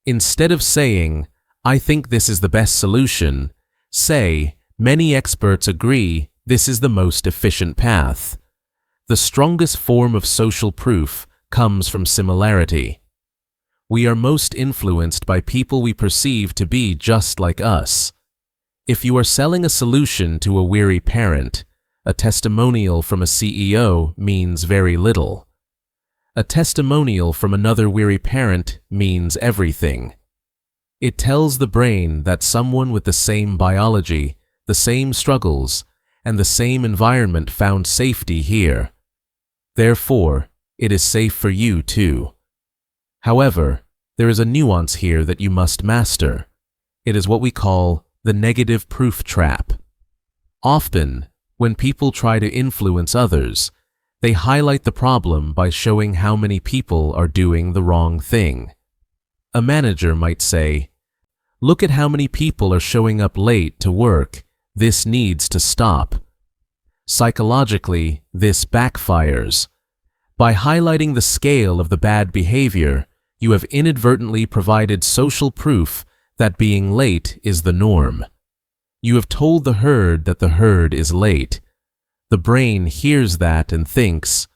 Instead of saying, "I think this is the best solution," say, "Many experts agree This is the most efficient path. The strongest form of social proof comes from similarity. We are most influenced by people we perceive to be just like us. If you are selling a solution to a weary parent, a testimonial from a CEO means very little. A testimonial from another weary parent means everything. It tells the brain that someone with the same biology, the same struggles, and the same environment found safety here. Therefore, it is safe for you too. However, there is a nuance here that you must master. It is what we call the negative proof trap. Often, when people try to influence others, they highlight the problem by showing how many people are doing the wrong thing. A manager might say, "Look at how many people are showing up late to work. This needs to stop." Psychologically, this backfires. By highlighting the scale of the bad behavior, you have inadvertently provided social proof that being late is the norm. You have told the herd that the herd is late. The brain hears that and thinks,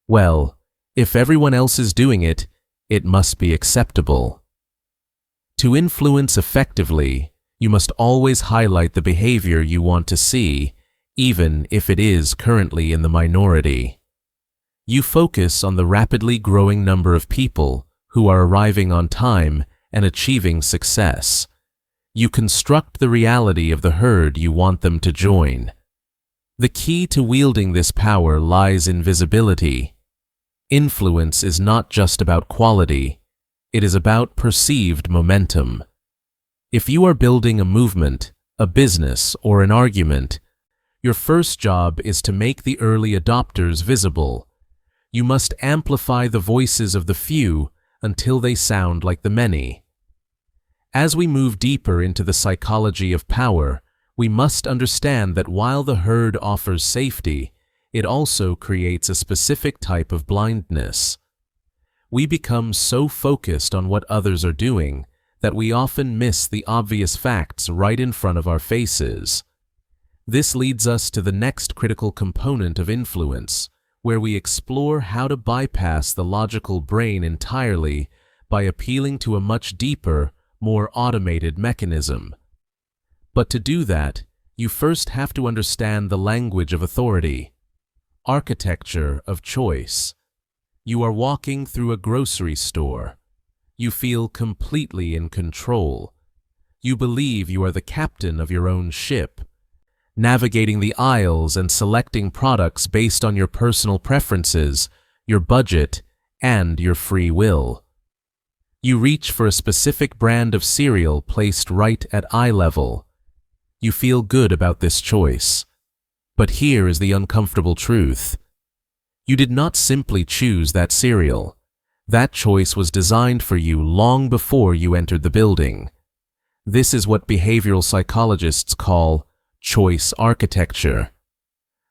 well, if everyone else is doing it, it must be acceptable. To influence effectively, you must always highlight the behavior you want to see, even if it is currently in the minority. You focus on the rapidly growing number of people who are arriving on time and achieving success. You construct the reality of the herd you want them to join. The key to wielding this power lies in visibility. Influence is not just about quality, it is about perceived momentum. If you are building a movement, a business, or an argument, your first job is to make the early adopters visible. You must amplify the voices of the few until they sound like the many. As we move deeper into the psychology of power, we must understand that while the herd offers safety, it also creates a specific type of blindness. We become so focused on what others are doing that we often miss the obvious facts right in front of our faces. This leads us to the next critical component of influence, where we explore how to bypass the logical brain entirely by appealing to a much deeper, more automated mechanism. But to do that, you first have to understand the language of authority, architecture of choice. You are walking through a grocery store. You feel completely in control. You believe you are the captain of your own ship, navigating the aisles and selecting products based on your personal preferences, your budget, and your free will. You reach for a specific brand of cereal placed right at eye level. You feel good about this choice. But here is the uncomfortable truth. You did not simply choose that cereal. That choice was designed for you long before you entered the building. This is what behavioral psychologists call choice architecture.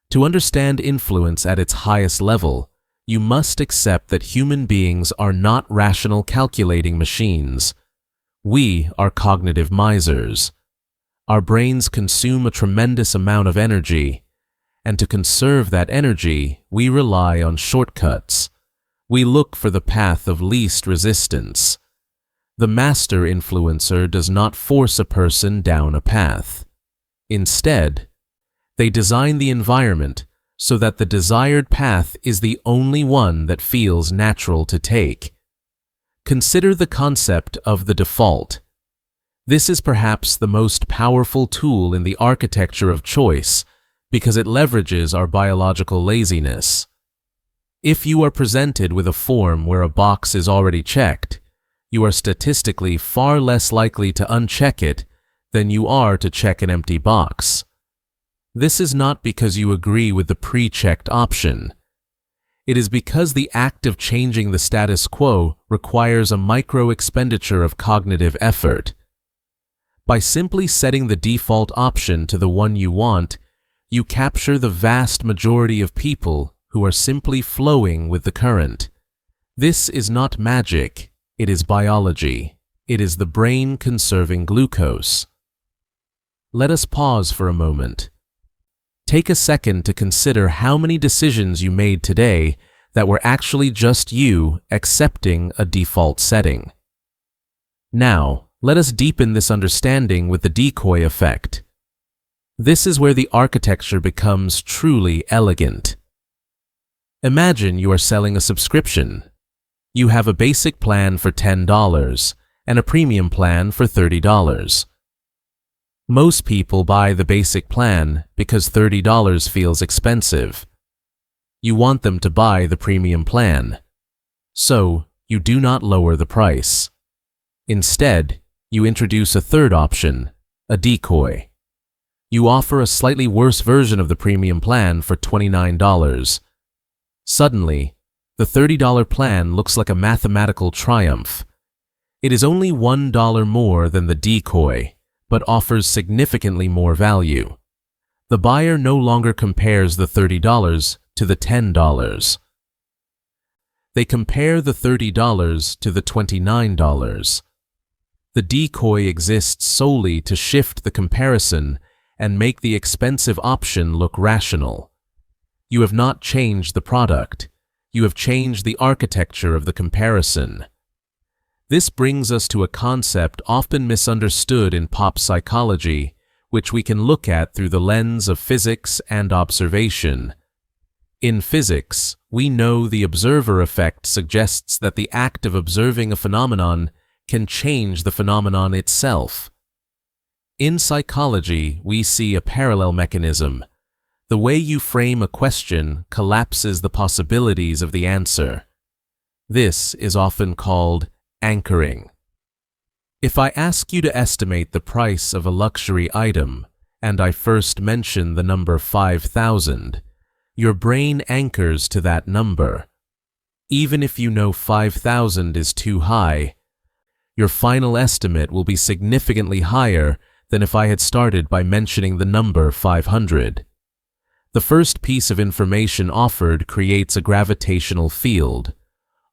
To understand influence at its highest level, you must accept that human beings are not rational calculating machines. We are cognitive misers. Our brains consume a tremendous amount of energy, and to conserve that energy, we rely on shortcuts. We look for the path of least resistance. The master influencer does not force a person down a path. Instead, they design the environment so that the desired path is the only one that feels natural to take. Consider the concept of the default. This is perhaps the most powerful tool in the architecture of choice because it leverages our biological laziness. If you are presented with a form where a box is already checked, you are statistically far less likely to uncheck it than you are to check an empty box. This is not because you agree with the pre-checked option. It is because the act of changing the status quo requires a micro-expenditure of cognitive effort. By simply setting the default option to the one you want, you capture the vast majority of people who are simply flowing with the current. This is not magic, it is biology. It is the brain conserving glucose. Let us pause for a moment. Take a second to consider how many decisions you made today that were actually just you accepting a default setting. Now, let us deepen this understanding with the decoy effect. This is where the architecture becomes truly elegant. Imagine you are selling a subscription. You have a basic plan for $10 and a premium plan for $30. Most people buy the basic plan because $30 feels expensive. You want them to buy the premium plan, so you do not lower the price. Instead, you introduce a third option, a decoy. You offer a slightly worse version of the premium plan for $29. Suddenly, the $30 plan looks like a mathematical triumph. It is only $1 more than the decoy, but offers significantly more value. The buyer no longer compares the $30 to the $10. They compare the $30 to the $29. The decoy exists solely to shift the comparison and make the expensive option look rational. You have not changed the product. You have changed the architecture of the comparison. This brings us to a concept often misunderstood in pop psychology, which we can look at through the lens of physics and observation. In physics, we know the observer effect suggests that the act of observing a phenomenon can change the phenomenon itself. In psychology, we see a parallel mechanism. The way you frame a question collapses the possibilities of the answer. This is often called anchoring. If I ask you to estimate the price of a luxury item, and I first mention the number 5,000, your brain anchors to that number. Even if you know 5,000 is too high, your final estimate will be significantly higher than if I had started by mentioning the number 500. The first piece of information offered creates a gravitational field.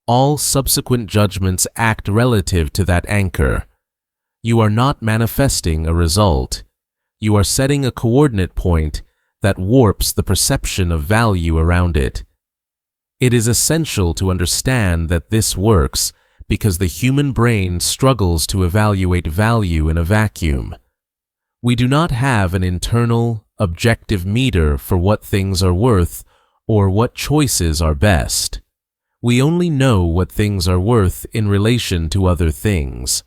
All subsequent judgments act relative to that anchor. You are not manifesting a result. You are setting a coordinate point that warps the perception of value around it. It is essential to understand that this works because the human brain struggles to evaluate value in a vacuum. We do not have an internal, objective meter for what things are worth or what choices are best. We only know what things are worth in relation to other things.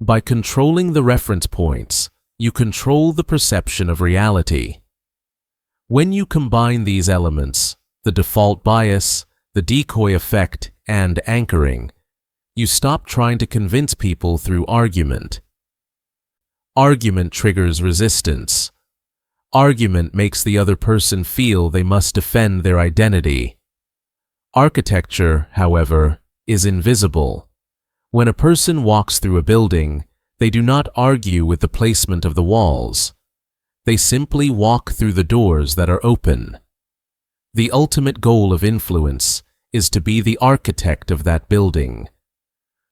By controlling the reference points, you control the perception of reality. When you combine these elements, the default bias, the decoy effect, and anchoring, you stop trying to convince people through argument. Argument triggers resistance. Argument makes the other person feel they must defend their identity. Architecture, however, is invisible. When a person walks through a building, they do not argue with the placement of the walls. They simply walk through the doors that are open. The ultimate goal of influence is to be the architect of that building.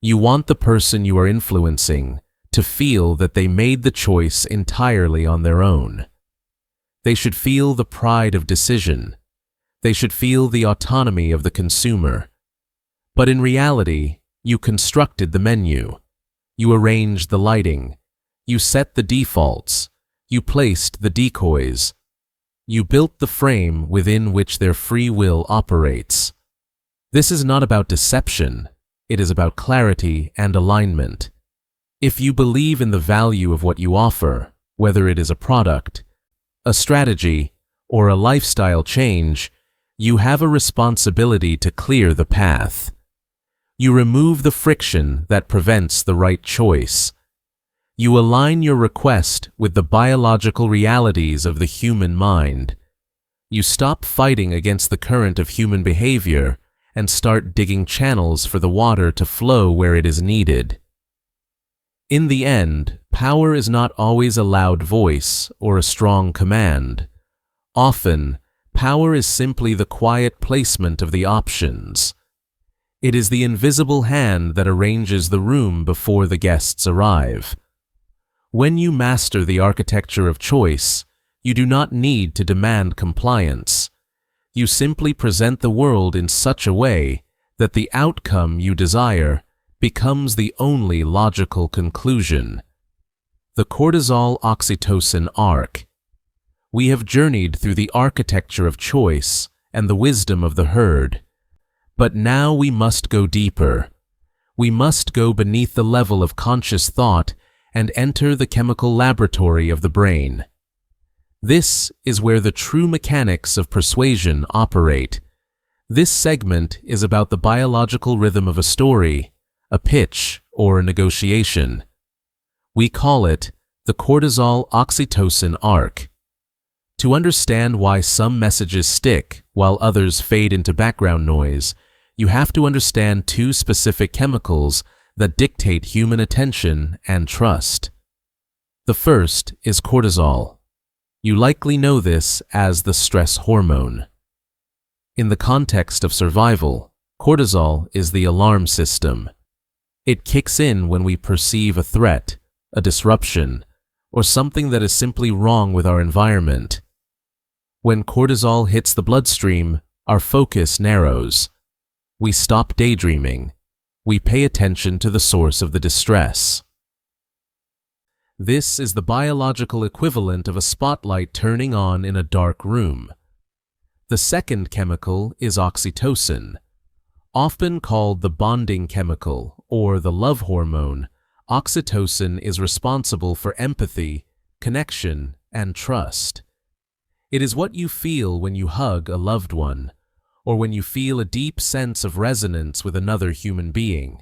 You want the person you are influencing to feel that they made the choice entirely on their own. They should feel the pride of decision. They should feel the autonomy of the consumer. But in reality, you constructed the menu. You arranged the lighting. You set the defaults. You placed the decoys. You built the frame within which their free will operates. This is not about deception. It is about clarity and alignment. If you believe in the value of what you offer, whether it is a product, a strategy, or a lifestyle change, you have a responsibility to clear the path. You remove the friction that prevents the right choice. You align your request with the biological realities of the human mind. You stop fighting against the current of human behavior and start digging channels for the water to flow where it is needed. In the end, power is not always a loud voice or a strong command. Often, power is simply the quiet placement of the options. It is the invisible hand that arranges the room before the guests arrive. When you master the architecture of choice, You do not need to demand compliance. You simply present the world in such a way that the outcome you desire becomes the only logical conclusion. The cortisol-oxytocin arc. We have journeyed through the architecture of choice and the wisdom of the herd. But now we must go deeper. We must go beneath the level of conscious thought and enter the chemical laboratory of the brain. This is where the true mechanics of persuasion operate. This segment is about the biological rhythm of a story, a pitch, or a negotiation. We call it the cortisol-oxytocin arc. To understand why some messages stick while others fade into background noise, you have to understand two specific chemicals that dictate human attention and trust. The first is cortisol. You likely know this as the stress hormone. In the context of survival, cortisol is the alarm system. It kicks in when we perceive a threat, a disruption, or something that is simply wrong with our environment. When cortisol hits the bloodstream, our focus narrows. We stop daydreaming. We pay attention to the source of the distress. This is the biological equivalent of a spotlight turning on in a dark room. The second chemical is oxytocin. Often called the bonding chemical or the love hormone, oxytocin is responsible for empathy, connection, and trust. It is what you feel when you hug a loved one, or when you feel a deep sense of resonance with another human being.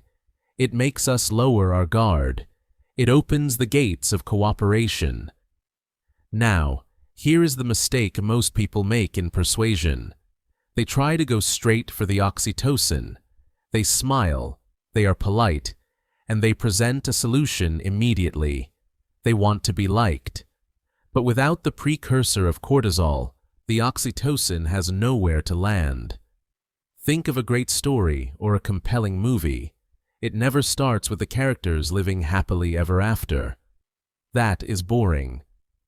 It makes us lower our guard. It opens the gates of cooperation. Now, here is the mistake most people make in persuasion. They try to go straight for the oxytocin. They smile, they are polite, and they present a solution immediately. They want to be liked. But without the precursor of cortisol, the oxytocin has nowhere to land. Think of a great story or a compelling movie. It never starts with the characters living happily ever after. That is boring.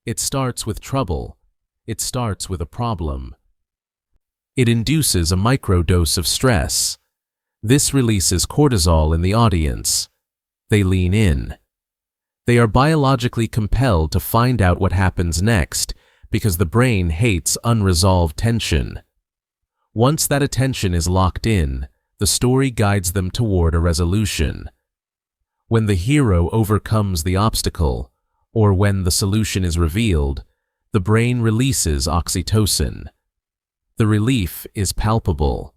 It starts with trouble. It starts with a problem. It induces a microdose of stress. This releases cortisol in the audience. They lean in. They are biologically compelled to find out what happens next because the brain hates unresolved tension. Once that attention is locked in, the story guides them toward a resolution. When the hero overcomes the obstacle, or when the solution is revealed, the brain releases oxytocin. The relief is palpable.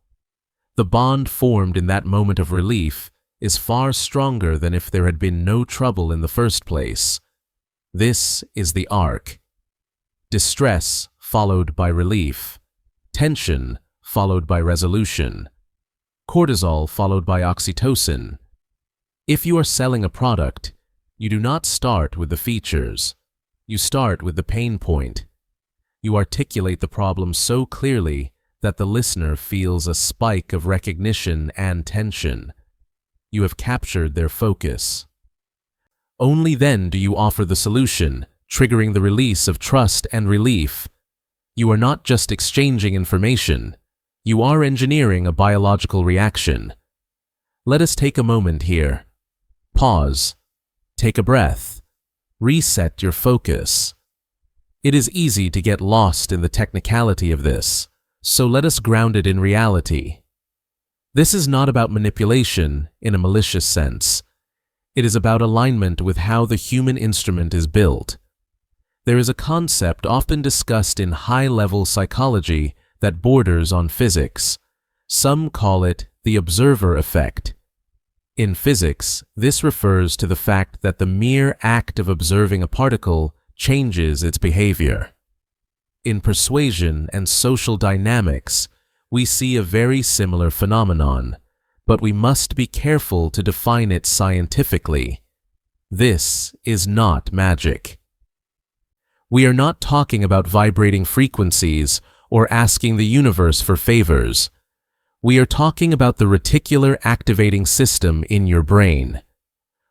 The bond formed in that moment of relief is far stronger than if there had been no trouble in the first place. This is the arc. Distress followed by relief. Tension followed by resolution. Cortisol followed by oxytocin. If you are selling a product, you do not start with the features. You start with the pain point. You articulate the problem so clearly that the listener feels a spike of recognition and tension. You have captured their focus. Only then do you offer the solution, triggering the release of trust and relief. You are not just exchanging information. You are engineering a biological reaction. Let us take a moment here. Pause. Take a breath. Reset your focus. It is easy to get lost in the technicality of this, so let us ground it in reality. This is not about manipulation in a malicious sense. It is about alignment with how the human instrument is built. There is a concept often discussed in high-level psychology that borders on physics. Some call it the observer effect. In physics, this refers to the fact that the mere act of observing a particle changes its behavior. In persuasion and social dynamics, we see a very similar phenomenon, but we must be careful to define it scientifically. This is not magic. We are not talking about vibrating frequencies or asking the universe for favors. We are talking about the reticular activating system in your brain.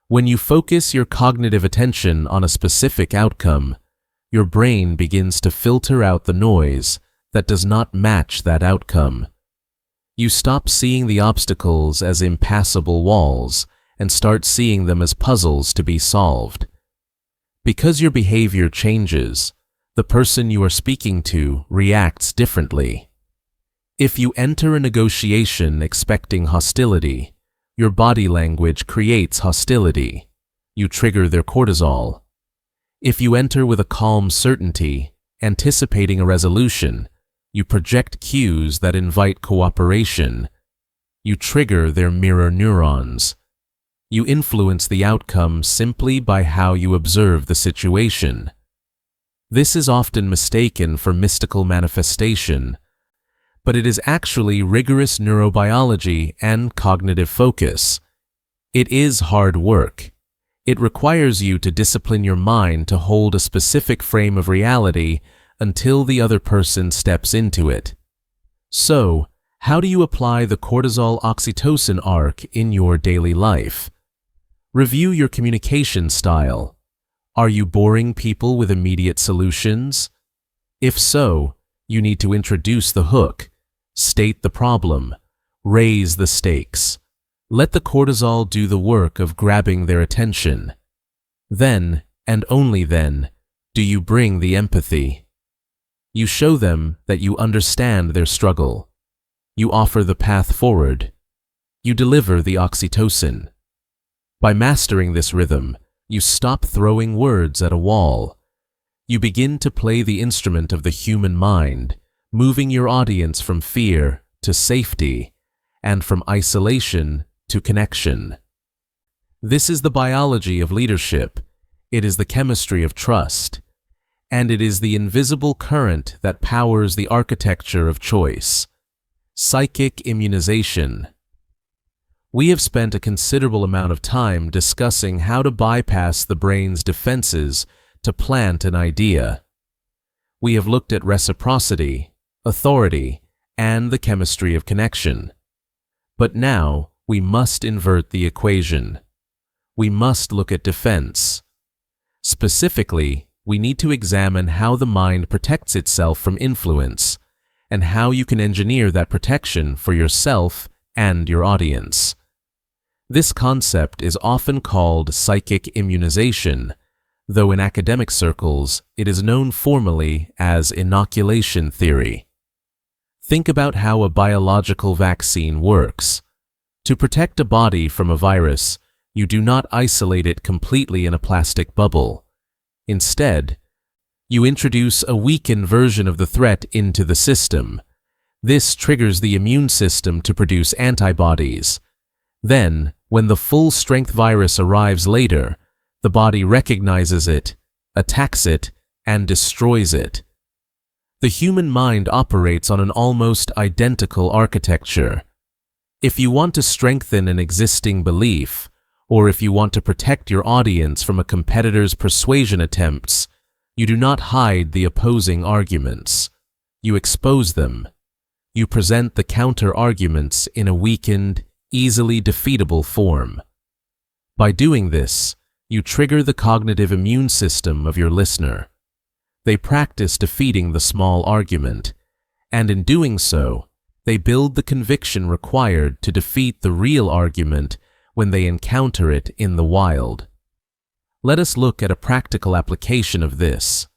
When you focus your cognitive attention on a specific outcome, your brain begins to filter out the noise that does not match that outcome. You stop seeing the obstacles as impassable walls and start seeing them as puzzles to be solved. Because your behavior changes, the person you are speaking to reacts differently. If you enter a negotiation expecting hostility, your body language creates hostility. You trigger their cortisol. If you enter with a calm certainty, anticipating a resolution, you project cues that invite cooperation. You trigger their mirror neurons. You influence the outcome simply by how you observe the situation. This is often mistaken for mystical manifestation, but it is actually rigorous neurobiology and cognitive focus. It is hard work. It requires you to discipline your mind to hold a specific frame of reality until the other person steps into it. So, how do you apply the cortisol-oxytocin arc in your daily life? Review your communication style. Are you boring people with immediate solutions? If so, you need to introduce the hook, state the problem, raise the stakes. Let the cortisol do the work of grabbing their attention. Then, and only then, do you bring the empathy. You show them that you understand their struggle. You offer the path forward. You deliver the oxytocin. By mastering this rhythm, you stop throwing words at a wall. You begin to play the instrument of the human mind, moving your audience from fear to safety, and from isolation to connection. This is the biology of leadership. It is the chemistry of trust. And it is the invisible current that powers the architecture of choice. Psychic immunization. We have spent a considerable amount of time discussing how to bypass the brain's defenses to plant an idea. We have looked at reciprocity, authority, and the chemistry of connection. But now we must invert the equation. We must look at defense. Specifically, we need to examine how the mind protects itself from influence, and how you can engineer that protection for yourself and your audience. This concept is often called psychic immunization, though in academic circles it is known formally as inoculation theory. Think about how a biological vaccine works. To protect a body from a virus, you do not isolate it completely in a plastic bubble. Instead, you introduce a weakened version of the threat into the system. This triggers the immune system to produce antibodies. Then, when the full-strength virus arrives later, the body recognizes it, attacks it, and destroys it. The human mind operates on an almost identical architecture. If you want to strengthen an existing belief, or if you want to protect your audience from a competitor's persuasion attempts, you do not hide the opposing arguments. You expose them. You present the counter-arguments in a weakened, easily defeatable form. By doing this, you trigger the cognitive immune system of your listener. They practice defeating the small argument, and in doing so, they build the conviction required to defeat the real argument when they encounter it in the wild. Let us look at a practical application of this.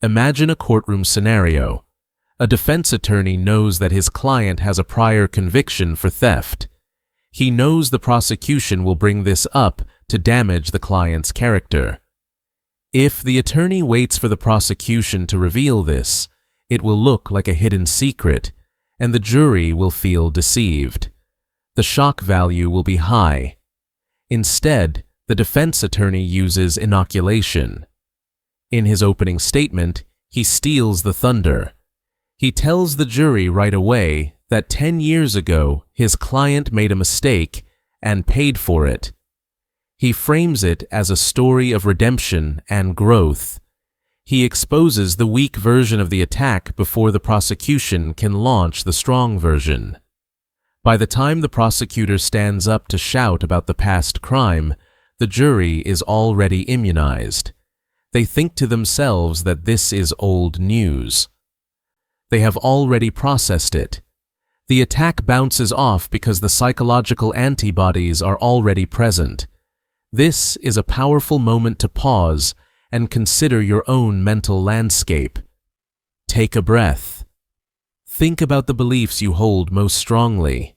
Imagine a courtroom scenario. A defense attorney knows that his client has a prior conviction for theft. He knows the prosecution will bring this up to damage the client's character. If the attorney waits for the prosecution to reveal this, it will look like a hidden secret, and the jury will feel deceived. The shock value will be high. Instead, the defense attorney uses inoculation. In his opening statement, he steals the thunder. He tells the jury right away that 10 years ago his client made a mistake and paid for it. He frames it as a story of redemption and growth. He exposes the weak version of the attack before the prosecution can launch the strong version. By the time the prosecutor stands up to shout about the past crime, the jury is already immunized. They think to themselves that this is old news. They have already processed it. The attack bounces off because the psychological antibodies are already present. This is a powerful moment to pause and consider your own mental landscape. Take a breath. Think about the beliefs you hold most strongly.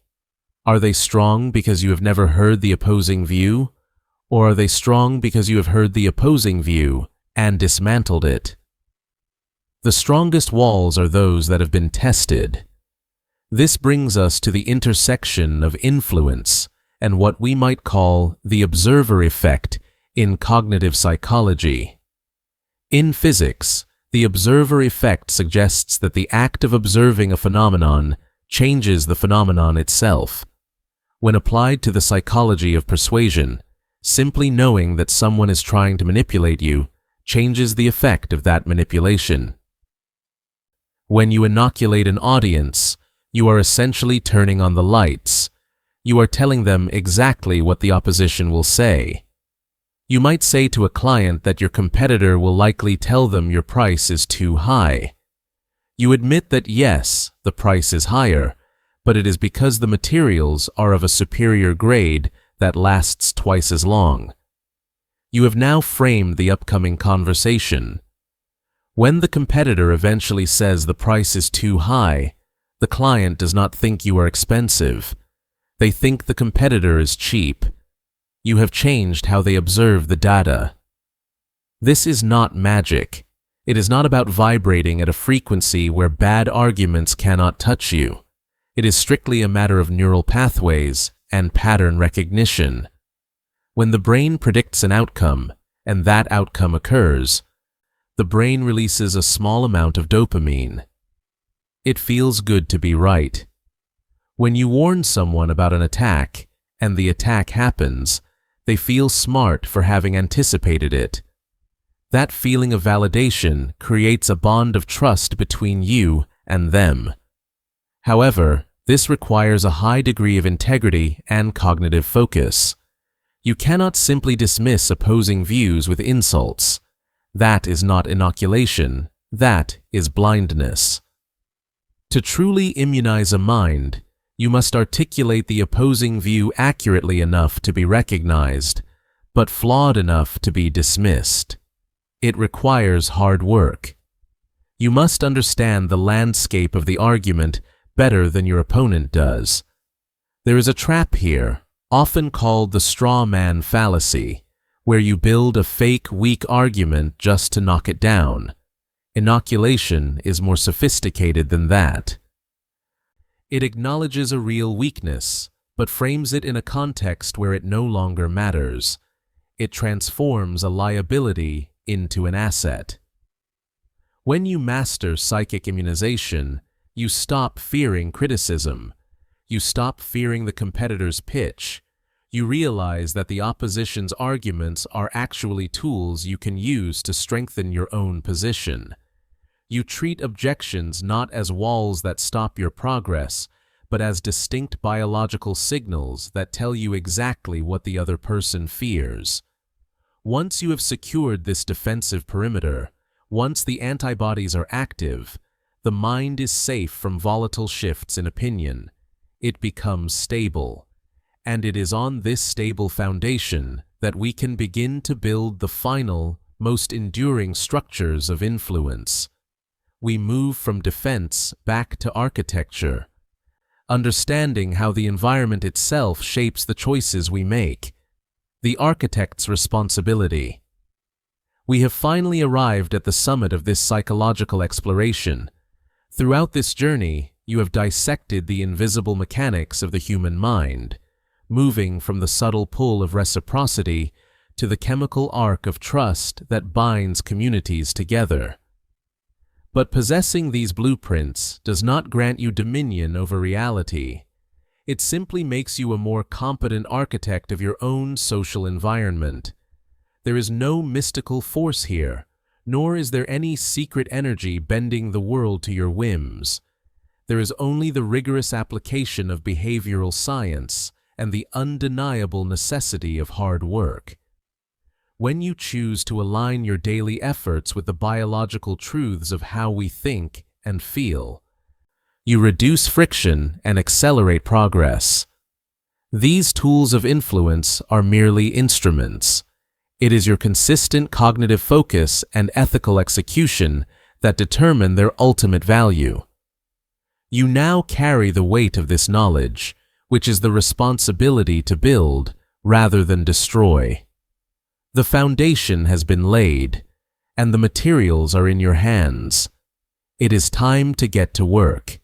Are they strong because you have never heard the opposing view? Or are they strong because you have heard the opposing view and dismantled it? The strongest walls are those that have been tested. This brings us to the intersection of influence and what we might call the observer effect in cognitive psychology. In physics, the observer effect suggests that the act of observing a phenomenon changes the phenomenon itself. When applied to the psychology of persuasion, simply knowing that someone is trying to manipulate you changes the effect of that manipulation. When you inoculate an audience, you are essentially turning on the lights. You are telling them exactly what the opposition will say. You might say to a client that your competitor will likely tell them your price is too high. You admit that yes, the price is higher, but it is because the materials are of a superior grade that lasts twice as long. You have now framed the upcoming conversation. When the competitor eventually says the price is too high, the client does not think you are expensive. They think the competitor is cheap. You have changed how they observe the data. This is not magic. It is not about vibrating at a frequency where bad arguments cannot touch you. It is strictly a matter of neural pathways and pattern recognition. When the brain predicts an outcome, and that outcome occurs, the brain releases a small amount of dopamine. It feels good to be right. When you warn someone about an attack, and the attack happens, they feel smart for having anticipated it. That feeling of validation creates a bond of trust between you and them. However, this requires a high degree of integrity and cognitive focus. You cannot simply dismiss opposing views with insults. That is not inoculation, that is blindness. To truly immunize a mind, you must articulate the opposing view accurately enough to be recognized, but flawed enough to be dismissed. It requires hard work. You must understand the landscape of the argument better than your opponent does. There is a trap here, often called the straw man fallacy, where you build a fake, weak argument just to knock it down. Inoculation is more sophisticated than that. It acknowledges a real weakness, but frames it in a context where it no longer matters. It transforms a liability into an asset. When you master psychic immunization, you stop fearing criticism. You stop fearing the competitor's pitch. You realize that the opposition's arguments are actually tools you can use to strengthen your own position. You treat objections not as walls that stop your progress, but as distinct biological signals that tell you exactly what the other person fears. Once you have secured this defensive perimeter, once the antibodies are active, the mind is safe from volatile shifts in opinion. It becomes stable. And it is on this stable foundation that we can begin to build the final, most enduring structures of influence. We move from defense back to architecture, understanding how the environment itself shapes the choices we make. The architect's responsibility. We have finally arrived at the summit of this psychological exploration. Throughout this journey, you have dissected the invisible mechanics of the human mind, moving from the subtle pull of reciprocity to the chemical arc of trust that binds communities together. But possessing these blueprints does not grant you dominion over reality. It simply makes you a more competent architect of your own social environment. There is no mystical force here, nor is there any secret energy bending the world to your whims. There is only the rigorous application of behavioral science and the undeniable necessity of hard work. When you choose to align your daily efforts with the biological truths of how we think and feel, you reduce friction and accelerate progress. These tools of influence are merely instruments. It is your consistent cognitive focus and ethical execution that determine their ultimate value. You now carry the weight of this knowledge, which is the responsibility to build rather than destroy. The foundation has been laid, and the materials are in your hands. It is time to get to work.